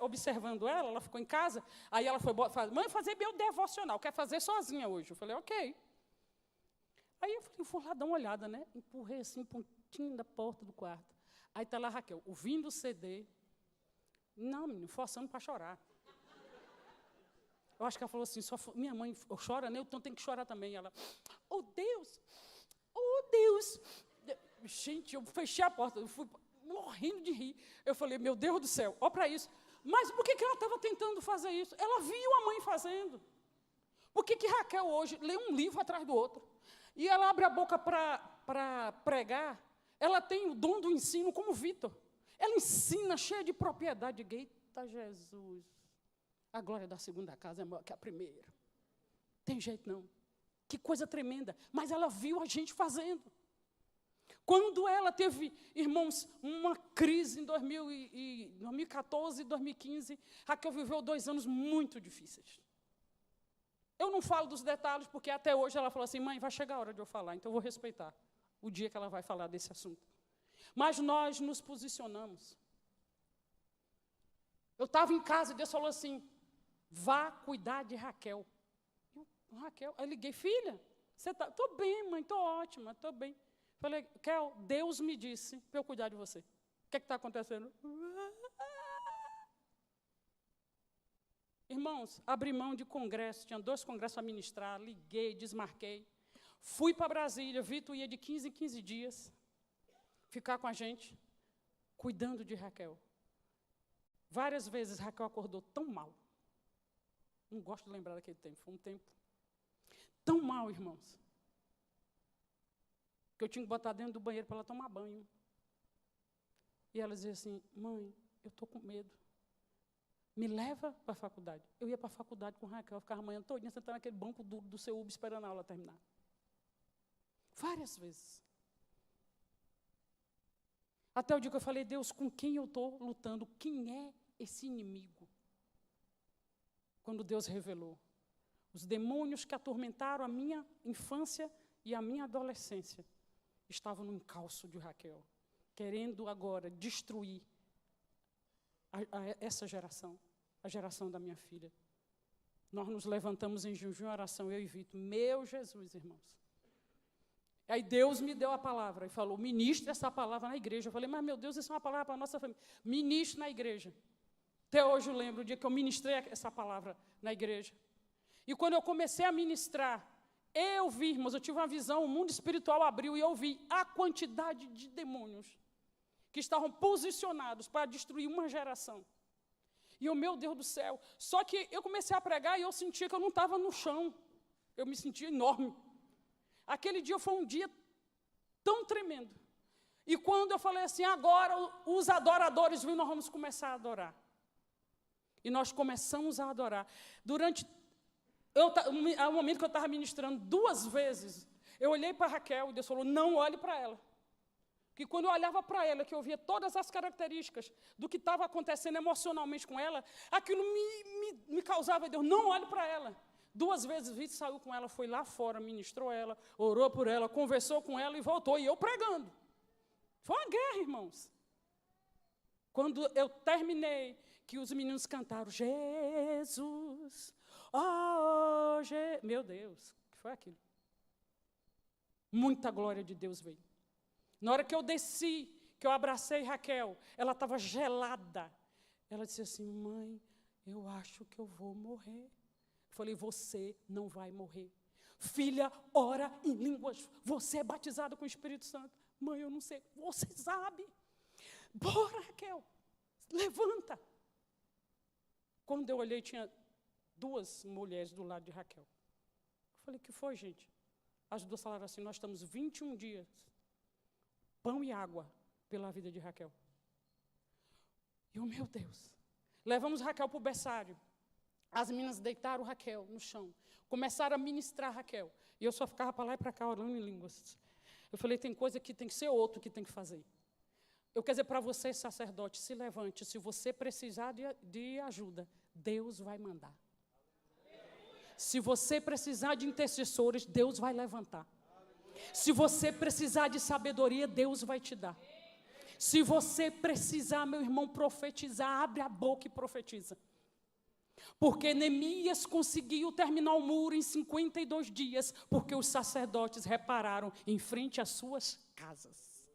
observando ela ficou em casa, aí ela foi, mãe, fazer meu devocional, quer fazer sozinha hoje? Eu falei, ok. Aí eu falei, vou lá dar uma olhada, né? Empurrei assim, um pontinho da porta do quarto. Aí está lá a Raquel, ouvindo o CD. Não, menino, forçando para chorar. Eu acho que ela falou assim, minha mãe chora, né? Então tem que chorar também. Ela, oh Deus, oh Deus. Gente, eu fechei a porta, eu fui morrendo de rir. Eu falei, meu Deus do céu, olha para isso. Mas por que ela estava tentando fazer isso? Ela viu a mãe fazendo. Por que Raquel hoje lê um livro atrás do outro? E ela abre a boca para pregar, ela tem o dom do ensino como Vitor. Ela ensina cheia de propriedade. Eita Jesus, a glória da segunda casa é maior que a primeira. Tem jeito não. Que coisa tremenda. Mas ela viu a gente fazendo. Quando ela teve, irmãos, uma crise em 2014 e 2015, Raquel viveu 2 anos muito difíceis. Eu não falo dos detalhes, porque até hoje ela falou assim, mãe, vai chegar a hora de eu falar, então eu vou respeitar o dia que ela vai falar desse assunto. Mas nós nos posicionamos. Eu estava em casa e Deus falou assim, vá cuidar de Raquel. Raquel, eu liguei, filha, você está? Estou bem, mãe, estou ótima, estou bem. Falei, Kel, Deus me disse para eu cuidar de você. O que está acontecendo? Irmãos, abri mão de congresso, tinha 2 congressos a ministrar, liguei, desmarquei. Fui para Brasília, Vitor ia de 15 em 15 dias ficar com a gente, cuidando de Raquel. Várias vezes Raquel acordou tão mal. Não gosto de lembrar daquele tempo, foi um tempo tão mal, irmãos, que eu tinha que botar dentro do banheiro para ela tomar banho. E ela dizia assim, mãe, eu estou com medo. Me leva para a faculdade. Eu ia para a faculdade com Raquel, eu ficava a manhã todinha sentada naquele banco duro do seu esperando a aula terminar. Várias vezes. Até o dia que eu falei, Deus, com quem eu estou lutando? Quem é esse inimigo? Quando Deus revelou. Os demônios que atormentaram a minha infância e a minha adolescência estavam no encalço de Raquel, querendo agora destruir essa geração, a geração da minha filha. Nós nos levantamos em jejum e oração, eu e Vitor, meu Jesus, irmãos. Aí Deus me deu a palavra e falou, ministre essa palavra na igreja. Eu falei, mas meu Deus, isso é uma palavra para a nossa família. Ministre na igreja. Até hoje eu lembro o dia que eu ministrei essa palavra na igreja. E quando eu comecei a ministrar, eu vi, irmãos, eu tive uma visão, o mundo espiritual abriu e eu vi a quantidade de demônios que estavam posicionados para destruir uma geração. E eu, meu Deus do céu, só que eu comecei a pregar e eu sentia que eu não estava no chão. Eu me sentia enorme. Aquele dia foi um dia tão tremendo. E quando eu falei assim, agora os adoradores nós vamos começar a adorar. E nós começamos a adorar. Durante o momento que eu estava ministrando 2 vezes, eu olhei para Raquel e Deus falou, não olhe para ela. Que quando eu olhava para ela, que eu via todas as características do que estava acontecendo emocionalmente com ela, aquilo me causava, Deus, não olhe para ela. 2 vezes Vitor saiu com ela, foi lá fora, ministrou ela, orou por ela, conversou com ela e voltou, e eu pregando. Foi uma guerra, irmãos. Quando eu terminei, que os meninos cantaram, Jesus, oh, meu Deus, o que foi aquilo? Muita glória de Deus veio. Na hora que eu desci, que eu abracei Raquel, ela estava gelada. Ela disse assim, mãe, eu acho que eu vou morrer. Eu falei, você não vai morrer. Filha, ora em línguas, você é batizada com o Espírito Santo. Mãe, eu não sei, você sabe. Bora, Raquel, levanta. Quando eu olhei, tinha 2 mulheres do lado de Raquel. Eu falei, o que foi, gente? As 2 falaram assim, nós estamos 21 dias, pão e água, pela vida de Raquel. E eu, meu Deus. Levamos Raquel para o berçário. As meninas deitaram Raquel no chão. Começaram a ministrar Raquel. E eu só ficava para lá e para cá, orando em línguas. Eu falei, tem coisa que tem que ser outro que tem que fazer. Eu quero dizer para você, sacerdote, se levante. Se você precisar de ajuda, Deus vai mandar. Se você precisar de intercessores, Deus vai levantar. Se você precisar de sabedoria, Deus vai te dar. Se você precisar, meu irmão, profetizar, abre a boca e profetiza. Porque Neemias conseguiu terminar o muro em 52 dias, porque os sacerdotes repararam em frente às suas casas.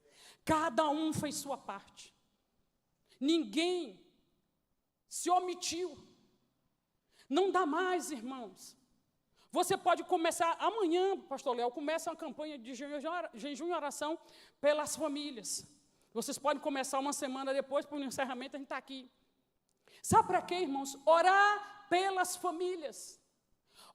Cada um fez sua parte. Ninguém se omitiu. Não dá mais, irmãos. Você pode começar, amanhã, pastor Léo, começa uma campanha de jejum e oração pelas famílias. Vocês podem começar uma semana depois, para o encerramento, a gente está aqui. Sabe para quê, irmãos? Orar pelas famílias.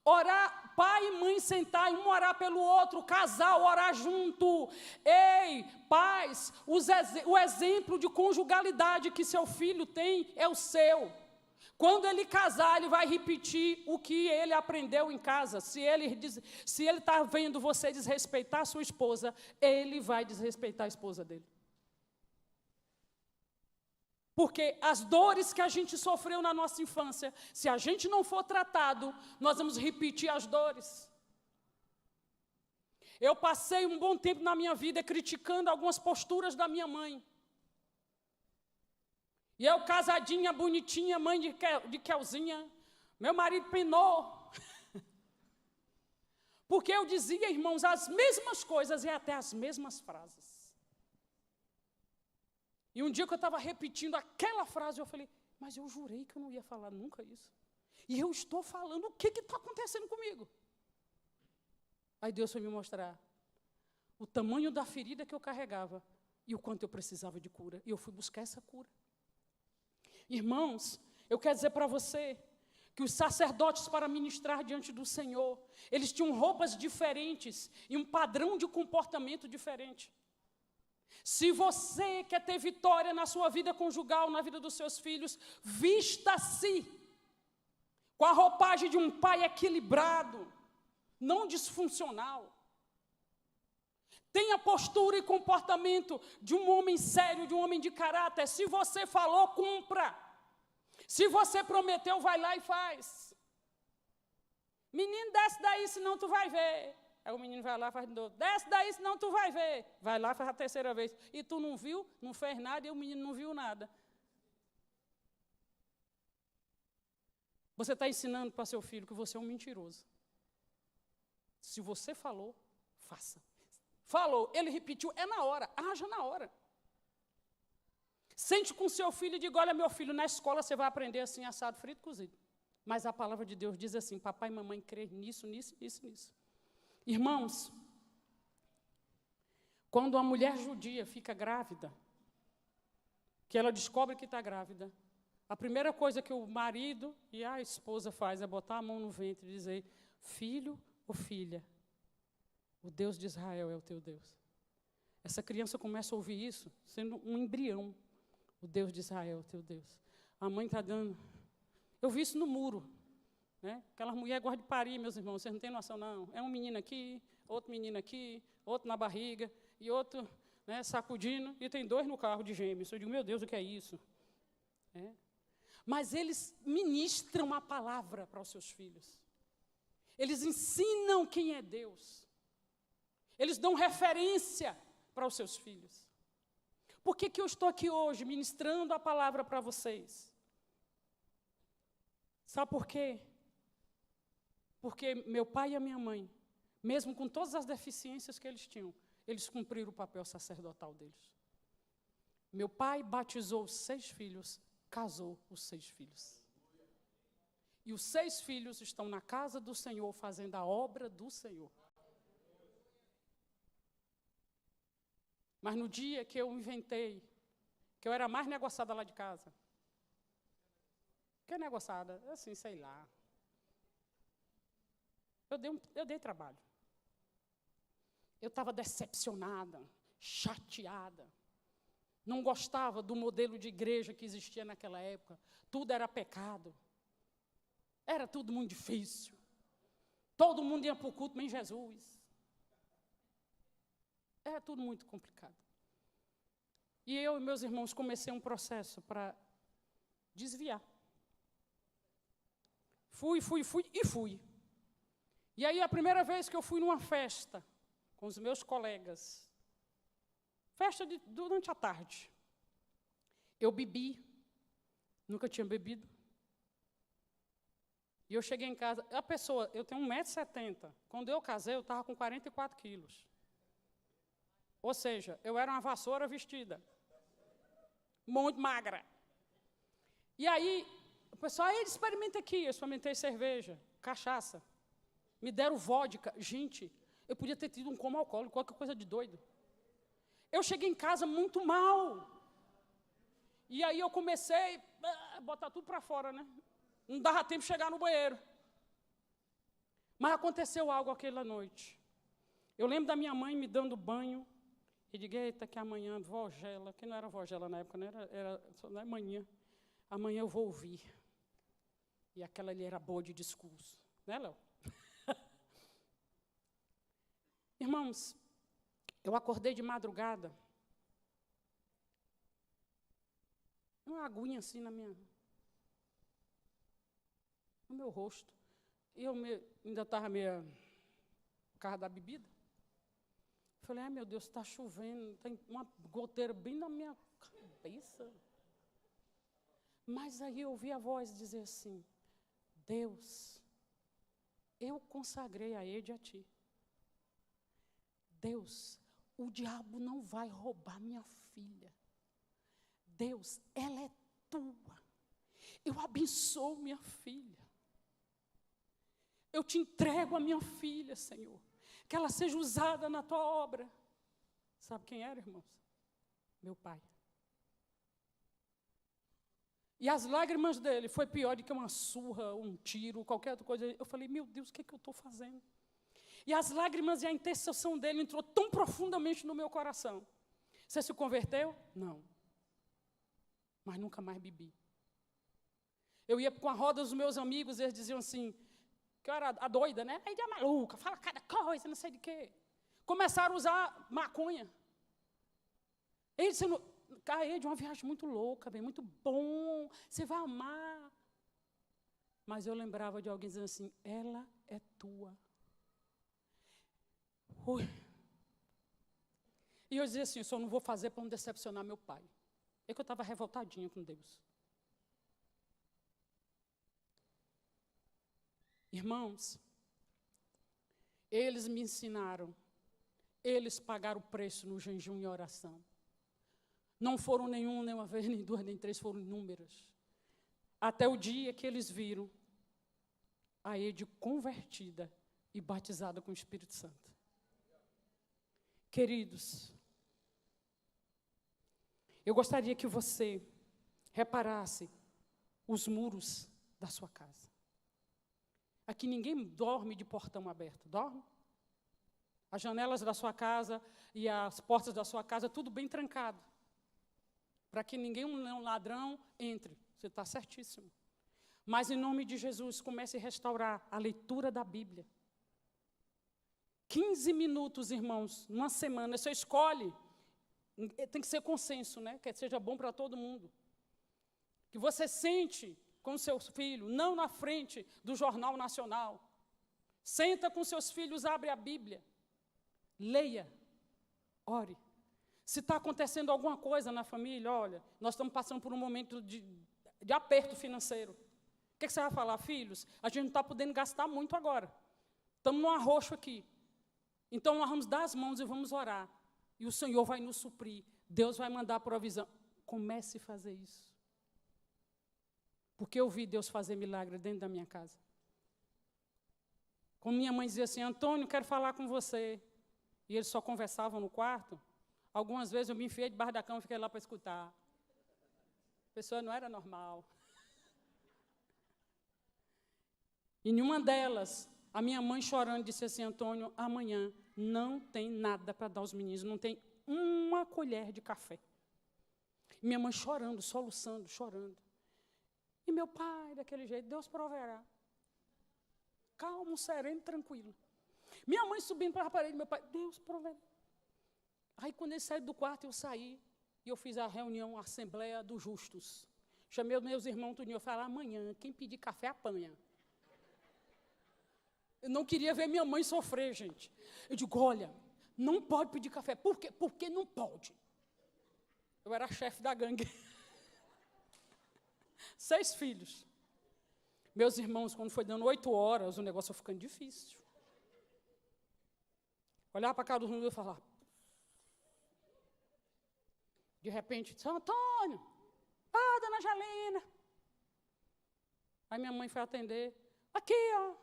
Orar, pai e mãe sentar, um orar pelo outro, casal, orar junto. Ei, pais, o exemplo de conjugalidade que seu filho tem é o seu. Quando ele casar, ele vai repetir o que ele aprendeu em casa. Se ele está vendo você desrespeitar a sua esposa, ele vai desrespeitar a esposa dele. Porque as dores que a gente sofreu na nossa infância, se a gente não for tratado, nós vamos repetir as dores. Eu passei um bom tempo na minha vida criticando algumas posturas da minha mãe. E eu, casadinha, bonitinha, mãe de Kelzinha, meu marido penou. Porque eu dizia, irmãos, as mesmas coisas e até as mesmas frases. E um dia que eu estava repetindo aquela frase, eu falei, mas eu jurei que eu não ia falar nunca isso. E eu estou falando, o que está acontecendo comigo? Aí Deus foi me mostrar o tamanho da ferida que eu carregava e o quanto eu precisava de cura. E eu fui buscar essa cura. Irmãos, eu quero dizer para você que os sacerdotes, para ministrar diante do Senhor, eles tinham roupas diferentes e um padrão de comportamento diferente. Se você quer ter vitória na sua vida conjugal, na vida dos seus filhos, vista-se com a roupagem de um pai equilibrado, não disfuncional. Tenha postura e comportamento de um homem sério, de um homem de caráter. Se você falou, cumpra. Se você prometeu, vai lá e faz. Menino, desce daí, senão tu vai ver. Aí o menino vai lá e faz de novo. Desce daí, senão tu vai ver. Vai lá e faz a 3ª vez. E tu não viu, não fez nada, e o menino não viu nada. Você está ensinando para seu filho que você é um mentiroso. Se você falou, faça. Falou, ele repetiu, é na hora, haja na hora. Sente com seu filho e diga, olha, meu filho, na escola você vai aprender assim, assado, frito, cozido. Mas a palavra de Deus diz assim, papai e mamãe crê nisso, nisso, nisso, nisso. Irmãos, quando uma mulher judia fica grávida, que ela descobre que está grávida, a primeira coisa que o marido e a esposa faz é botar a mão no ventre e dizer, filho ou filha, o Deus de Israel é o teu Deus. Essa criança começa a ouvir isso, sendo um embrião. O Deus de Israel é o teu Deus. A mãe está dando... Eu vi isso no muro. Né? Aquelas mulheres gostam de parir, meus irmãos, vocês não têm noção, não. É um menino aqui, outro menino aqui, outro na barriga, e outro, né, sacudindo, e tem 2 no carro de gêmeos. Eu digo, meu Deus, o que é isso? É. Mas eles ministram a palavra para os seus filhos. Eles ensinam quem é Deus. Eles dão referência para os seus filhos. Por que eu estou aqui hoje ministrando a palavra para vocês? Sabe por quê? Porque meu pai e a minha mãe, mesmo com todas as deficiências que eles tinham, eles cumpriram o papel sacerdotal deles. Meu pai batizou 6 filhos, casou os 6 filhos. E os 6 filhos estão na casa do Senhor, fazendo a obra do Senhor. Mas no dia que eu inventei, que eu era mais negociada lá de casa. Que negociada? Assim, sei lá. Eu dei trabalho. Eu estava decepcionada, chateada. Não gostava do modelo de igreja que existia naquela época. Tudo era pecado. Era tudo muito difícil. Todo mundo ia para o culto, menos Jesus. Era tudo muito complicado. E eu e meus irmãos comecei um processo para desviar. Fui. E aí, a primeira vez que eu fui numa festa, com os meus colegas, durante a tarde, eu bebi, nunca tinha bebido. E eu cheguei em casa, eu tenho 1,70 m, quando eu casei, eu estava com 44 quilos. Ou seja, eu era uma vassoura vestida, muito magra. E aí, o pessoal, experimenta aqui, eu experimentei cerveja, cachaça, me deram vodka. Gente, eu podia ter tido um coma alcoólico, qualquer coisa de doido. Eu cheguei em casa muito mal. E aí eu comecei a botar tudo para fora, né? Não dava tempo de chegar no banheiro. Mas aconteceu algo aquela noite. Eu lembro da minha mãe me dando banho. E digo, eita, que amanhã, vogela, que não era vogela na época, não era só amanhã. Amanhã eu vou ouvir. E aquela ali era boa de discurso. Né, Léo? Irmãos, eu acordei de madrugada. Uma aguinha assim no meu rosto. E eu ainda estava meio por causa da bebida. Falei, ai meu Deus, está chovendo, tem uma goteira bem na minha cabeça. Mas aí eu ouvi a voz dizer assim, Deus, eu consagrei a Ede a ti. Deus, o diabo não vai roubar minha filha. Deus, ela é tua. Eu abençoo minha filha. Eu te entrego a minha filha, Senhor. Que ela seja usada na tua obra. Sabe quem era, irmãos? Meu pai. E as lágrimas dele foi pior do que uma surra, um tiro, qualquer outra coisa. Eu falei, meu Deus, o que é que eu estou fazendo? E as lágrimas e a intercessão dele entrou tão profundamente no meu coração. Você se converteu? Não. Mas nunca mais bebi. Eu ia com a roda dos meus amigos e eles diziam assim, que eu era a doida, né? Aí é maluca, fala cada coisa, não sei de quê. Começaram a usar maconha. Eles disseram, é de uma viagem muito louca, bem, muito bom, você vai amar. Mas eu lembrava de alguém dizendo assim, ela é tua. Ui. E eu dizia assim, eu só não vou fazer para não decepcionar meu pai. É que eu estava revoltadinha com Deus. Irmãos, eles me ensinaram, eles pagaram o preço no jejum e oração. Não foram nem uma vez, nem duas, nem três, foram inúmeras. Até o dia que eles viram a Ede convertida e batizada com o Espírito Santo. Queridos, eu gostaria que você reparasse os muros da sua casa. Aqui ninguém dorme de portão aberto, dorme? As janelas da sua casa e as portas da sua casa, tudo bem trancado. Para que nenhum ladrão entre. Você está certíssimo. Mas, em nome de Jesus, comece a restaurar a leitura da Bíblia. 15 minutos, irmãos, numa semana, você escolhe. Tem que ser consenso, né? Que seja bom para todo mundo. Que você sente com seus filhos, não na frente do Jornal Nacional. Senta com seus filhos, abre a Bíblia. Leia, ore. Se está acontecendo alguma coisa na família, olha, nós estamos passando por um momento de aperto financeiro. O que você vai falar? Filhos, a gente não está podendo gastar muito agora. Estamos num arroxo aqui. Então, nós vamos dar as mãos e vamos orar. E o Senhor vai nos suprir. Deus vai mandar a provisão. Comece a fazer isso. Porque eu vi Deus fazer milagre dentro da minha casa. Quando minha mãe dizia assim, Antônio, quero falar com você. E eles só conversavam no quarto. Algumas vezes eu me enfiei debaixo da cama e fiquei lá para escutar. A pessoa não era normal. E em uma delas, a minha mãe chorando disse assim, Antônio, amanhã não tem nada para dar aos meninos, não tem uma colher de café. E minha mãe chorando, soluçando, chorando. E meu pai, daquele jeito, Deus proverá. Calmo, sereno, tranquilo. Minha mãe subindo para a parede, meu pai, Deus proverá. Aí quando ele saiu do quarto, eu saí, e eu fiz a reunião, a Assembleia dos Justos. Chamei os meus irmãos tudinho, eu falei, amanhã, quem pedir café, apanha. Eu não queria ver minha mãe sofrer, gente. Eu digo, olha, não pode pedir café. Por quê? Porque não pode. Eu era chefe da gangue. 6 filhos. Meus irmãos, quando foi dando 8 horas, o negócio foi ficando difícil. Olhar para a cara dos meninos e falar. De repente, São Antônio, dona Angelina. Aí minha mãe foi atender. Aqui, ó.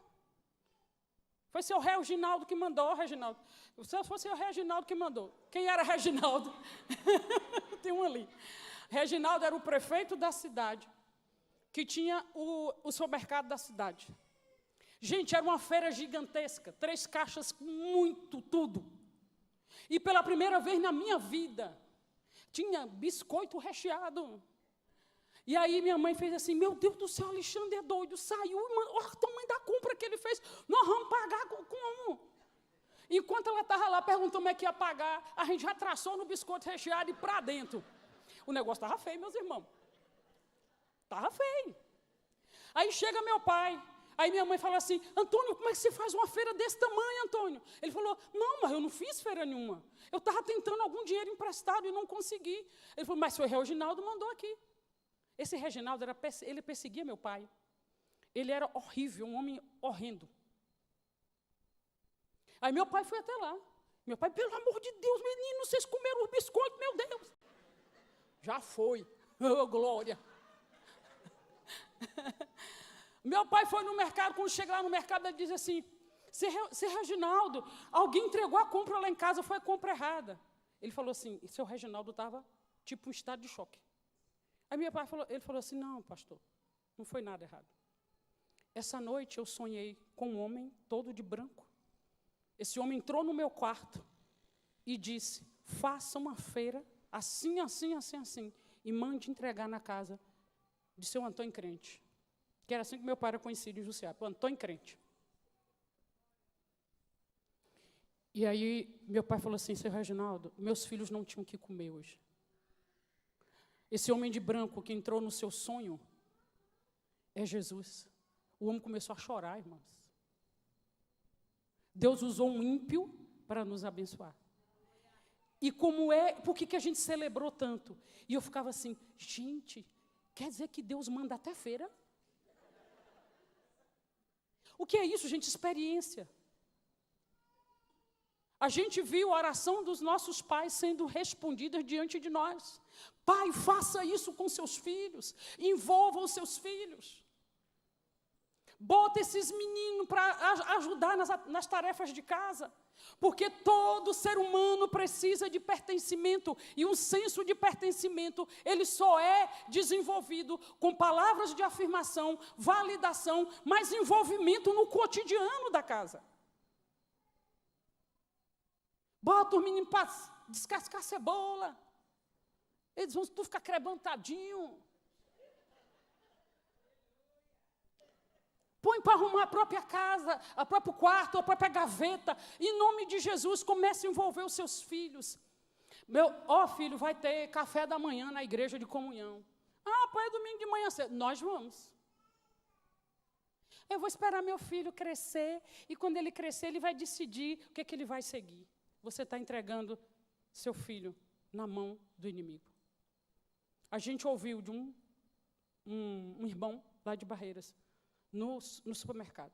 Foi seu Reginaldo que mandou, Reginaldo. Se fosse o Reginaldo que mandou. Quem era Reginaldo? Tem um ali. Reginaldo era o prefeito da cidade, que tinha o supermercado da cidade. Gente, era uma feira gigantesca, 3 caixas com muito tudo. E pela primeira vez na minha vida, tinha biscoito recheado. E aí minha mãe fez assim, meu Deus do céu, Alexandre é doido, saiu, olha o tamanho da compra que ele fez, nós vamos pagar como? Enquanto ela estava lá perguntando como é que ia pagar, a gente já traçou no biscoito recheado e para dentro. O negócio estava feio, meus irmãos. Estava feio. Aí chega meu pai, aí minha mãe fala assim, Antônio, como é que você faz uma feira desse tamanho, Antônio? Ele falou, não, mas eu não fiz feira nenhuma. Eu estava tentando algum dinheiro emprestado e não consegui. Ele falou, mas o Reginaldo mandou aqui. Esse Reginaldo, ele perseguia meu pai. Ele era horrível, um homem horrendo. Aí meu pai foi até lá. Meu pai, pelo amor de Deus, menino, vocês comeram os biscoitos, meu Deus. Já foi. Oh, glória. Meu pai foi no mercado, quando chega lá no mercado, ele diz assim, seu Reginaldo, alguém entregou a compra lá em casa, foi a compra errada. Ele falou assim, seu Reginaldo estava tipo em estado de choque. Aí meu pai ele falou assim, não, pastor, não foi nada errado. Essa noite eu sonhei com um homem todo de branco. Esse homem entrou no meu quarto e disse, faça uma feira assim, assim, assim, assim, e mande entregar na casa de seu Antônio Crente. Que era assim que meu pai era conhecido em Jussiá, o Antônio Crente. E aí meu pai falou assim, seu Reginaldo, meus filhos não tinham o que comer hoje. Esse homem de branco que entrou no seu sonho é Jesus. O homem começou a chorar, irmãos. Deus usou um ímpio para nos abençoar. E por que a gente celebrou tanto? E eu ficava assim, gente, quer dizer que Deus manda até feira? O que é isso, gente? Experiência. A gente viu a oração dos nossos pais sendo respondida diante de nós. Pai, faça isso com seus filhos. Envolva os seus filhos. Bota esses meninos para ajudar nas tarefas de casa. Porque todo ser humano precisa de pertencimento. E um senso de pertencimento, ele só é desenvolvido com palavras de afirmação, validação, mas envolvimento no cotidiano da casa. Bota os meninos para descascar cebola. Eles vão tudo ficar crebantadinho. Põe para arrumar a própria casa, o próprio quarto, a própria gaveta. Em nome de Jesus, comece a envolver os seus filhos. Filho, vai ter café da manhã na igreja de comunhão. Pai, é domingo de manhã cedo. Nós vamos. Eu vou esperar meu filho crescer, e quando ele crescer, ele vai decidir o que ele vai seguir. Você está entregando seu filho na mão do inimigo. A gente ouviu de um irmão lá de Barreiras, no supermercado,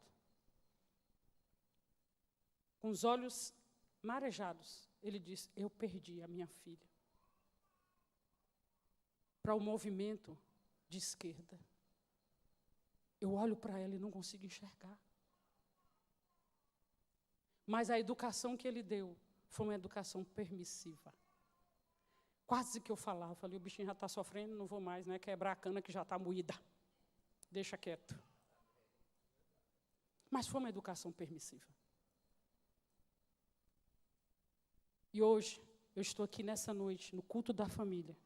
com os olhos marejados, ele disse, eu perdi a minha filha. para o movimento de esquerda. Eu olho para ela e não consigo enxergar. Mas a educação que ele deu foi uma educação permissiva. Quase que eu falava, falei, o bichinho já está sofrendo, não vou mais, né? Quebrar a cana que já está moída. Deixa quieto. Mas foi uma educação permissiva. E hoje, eu estou aqui nessa noite, no culto da família,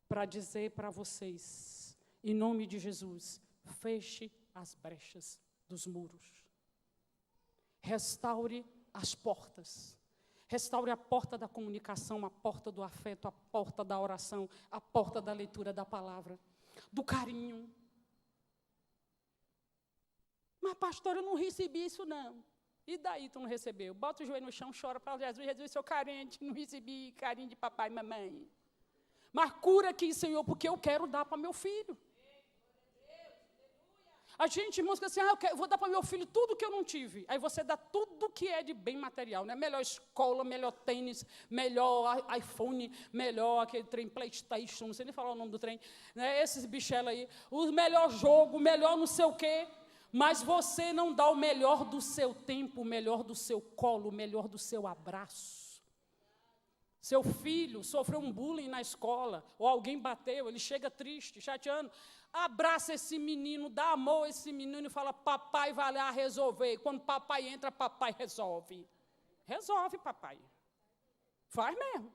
para dizer para vocês, em nome de Jesus, feche as brechas dos muros. Restaure as portas. Restaure a porta da comunicação, a porta do afeto, a porta da oração, a porta da leitura da palavra, do carinho. Mas, pastor, eu não recebi isso, não. E daí tu não recebeu? Bota o joelho no chão, chora para Jesus. Jesus, eu sou carente, não recebi carinho de papai e mamãe. Mas cura aqui, Senhor, porque eu quero dar para meu filho. A gente, irmãos, assim, eu vou dar para meu filho tudo que eu não tive. Aí você dá tudo que é de bem material, né? Melhor escola, melhor tênis, melhor iPhone, melhor aquele trem PlayStation, não sei nem falar o nome do trem, né? Esses bichelos aí, o melhor jogo, melhor não sei o quê. Mas você não dá o melhor do seu tempo, o melhor do seu colo, o melhor do seu abraço. Seu filho sofreu um bullying na escola, ou alguém bateu, ele chega triste, chateando. Abraça esse menino, dá amor a esse menino e fala, papai vai lá resolver. E quando papai entra, papai resolve. Resolve, papai. Faz mesmo.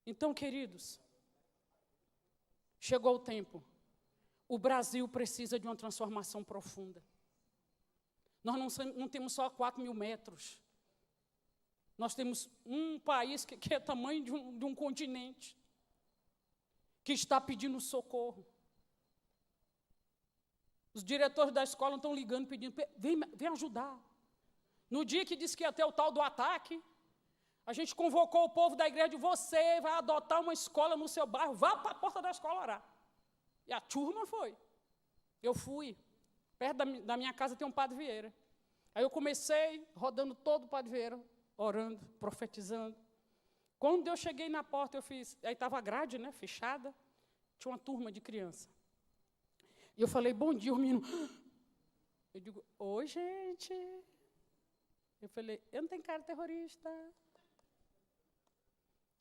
Então, queridos, chegou o tempo. O Brasil precisa de uma transformação profunda. Nós não temos só 4.000 metros. Nós temos um país que é tamanho de um continente, que está pedindo socorro. Os diretores da escola estão ligando, pedindo, vem ajudar. No dia que disse que ia ter o tal do ataque, a gente convocou o povo da igreja, você vai adotar uma escola no seu bairro, vá para a porta da escola orar. E a turma foi. Eu fui. Perto da minha casa tem um Padre Vieira. Aí eu comecei rodando todo o Padre Vieira, orando, profetizando. Quando eu cheguei na porta, aí estava a grade, né, fechada, tinha uma turma de criança. E eu falei, bom dia, o menino. Eu digo, oi, gente. Eu falei, eu não tenho cara de terrorista.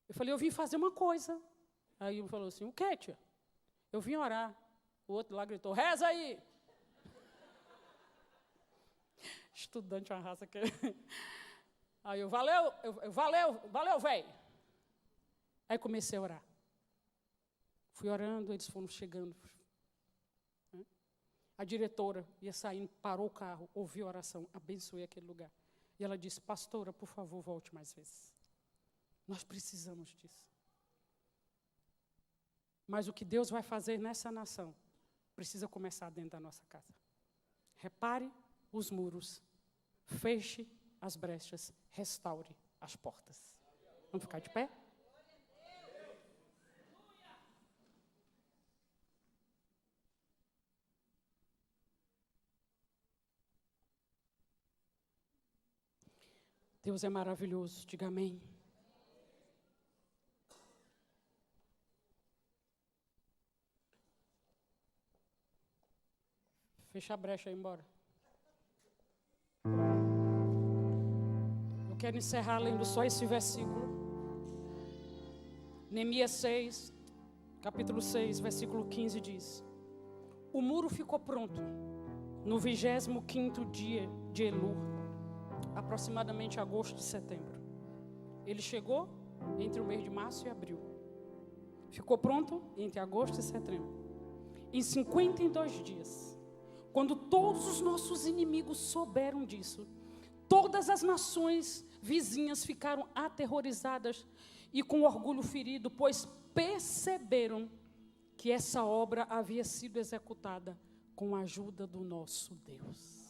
Eu falei, eu vim fazer uma coisa. Aí ele falou assim, o quê, tia? Eu vim orar. O outro lá gritou, reza aí. Estudante, uma raça que... Aí eu, valeu, velho. Aí comecei a orar. Fui orando, eles foram chegando. A diretora ia saindo, parou o carro, ouviu a oração, abençoei aquele lugar. E ela disse, pastora, por favor, volte mais vezes. Nós precisamos disso. Mas o que Deus vai fazer nessa nação precisa começar dentro da nossa casa. Repare os muros, feche as brechas, restaure as portas. Vamos ficar de pé? Deus é maravilhoso, diga amém. Fecha a brecha aí, embora. Eu quero encerrar lendo só esse versículo. Neemias 6, capítulo 6, versículo 15 diz: o muro ficou pronto no 25º dia de Elul, aproximadamente agosto e setembro. Ele chegou entre o mês de março e abril. Ficou pronto entre agosto e setembro. Em 52 dias, quando todos os nossos inimigos souberam disso, todas as nações vizinhas ficaram aterrorizadas e com orgulho ferido, pois perceberam que essa obra havia sido executada com a ajuda do nosso Deus.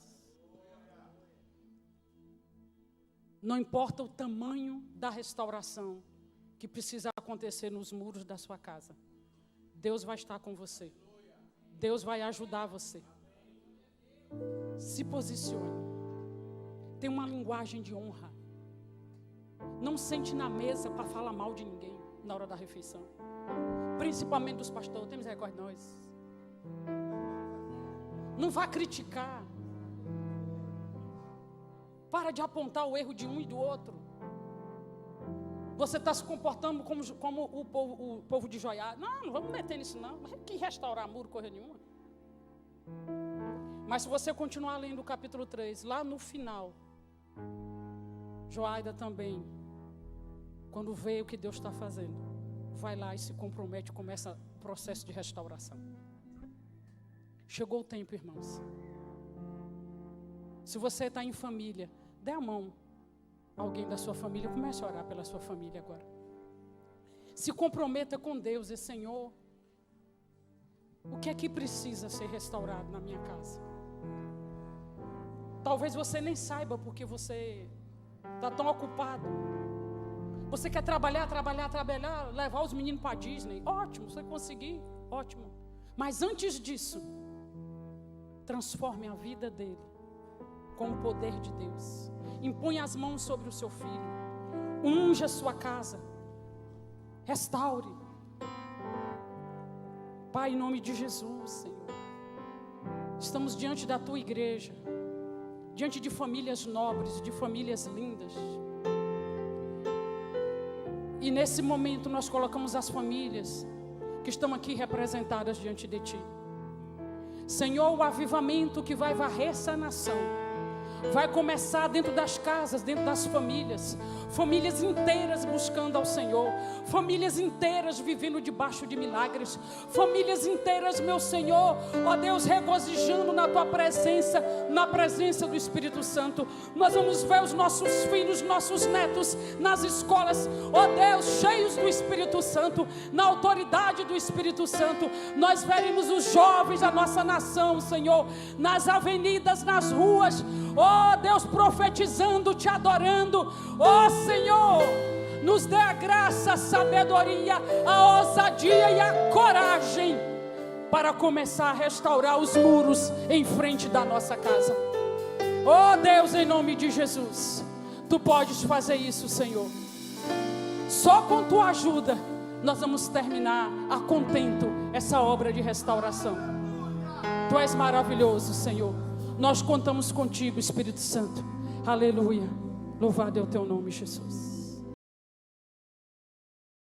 Não importa o tamanho da restauração que precisa acontecer nos muros da sua casa, Deus vai estar com você. Deus vai ajudar você. Se posicione. Tenha uma linguagem de honra. não sente na mesa para falar mal de ninguém na hora da refeição. Principalmente dos pastores, tem misericórdia de nós. Não vá criticar. Para de apontar o erro de um e do outro. Você está se comportando como o povo de Joiada. Não vamos meter nisso não. Que restaurar muro, coisa nenhuma. Mas se você continuar lendo o capítulo 3, lá no final, Joiada também, quando vê o que Deus está fazendo, vai lá e se compromete e começa o processo de restauração. Chegou o tempo, irmãos. Se você está em família, dê a mão a alguém da sua família, comece a orar pela sua família agora. Se comprometa com Deus e Senhor, o que é que precisa ser restaurado na minha casa? Talvez você nem saiba porque você está tão ocupado. Você quer trabalhar, levar os meninos para a Disney. Ótimo, se você conseguir, ótimo. Mas antes disso, transforme a vida dele com o poder de Deus. Impõe as mãos sobre o seu filho. Unja a sua casa. Restaure. Pai, em nome de Jesus, Senhor. Estamos diante da tua igreja. Diante de famílias nobres, de famílias lindas. E nesse momento nós colocamos as famílias que estão aqui representadas diante de ti. Senhor, o avivamento que vai varrer essa nação vai começar dentro das casas, dentro das famílias. Famílias inteiras buscando ao Senhor. Famílias inteiras vivendo debaixo de milagres. Famílias inteiras, meu Senhor, ó Deus, regozijando na tua presença, na presença do Espírito Santo. Nós vamos ver os nossos filhos, nossos netos nas escolas, ó Deus, cheios do Espírito Santo, na autoridade do Espírito Santo. Nós veremos os jovens da nossa nação, Senhor, nas avenidas, nas ruas, ó Deus, profetizando, te adorando. Ó Senhor, nos dê a graça, a sabedoria, a ousadia e a coragem para começar a restaurar os muros em frente da nossa casa. Ó Deus, em nome de Jesus, tu podes fazer isso, Senhor. Só com tua ajuda nós vamos terminar a contento essa obra de restauração. Tu és maravilhoso, Senhor. Nós contamos contigo, Espírito Santo. Aleluia. Louvado é o teu nome, Jesus.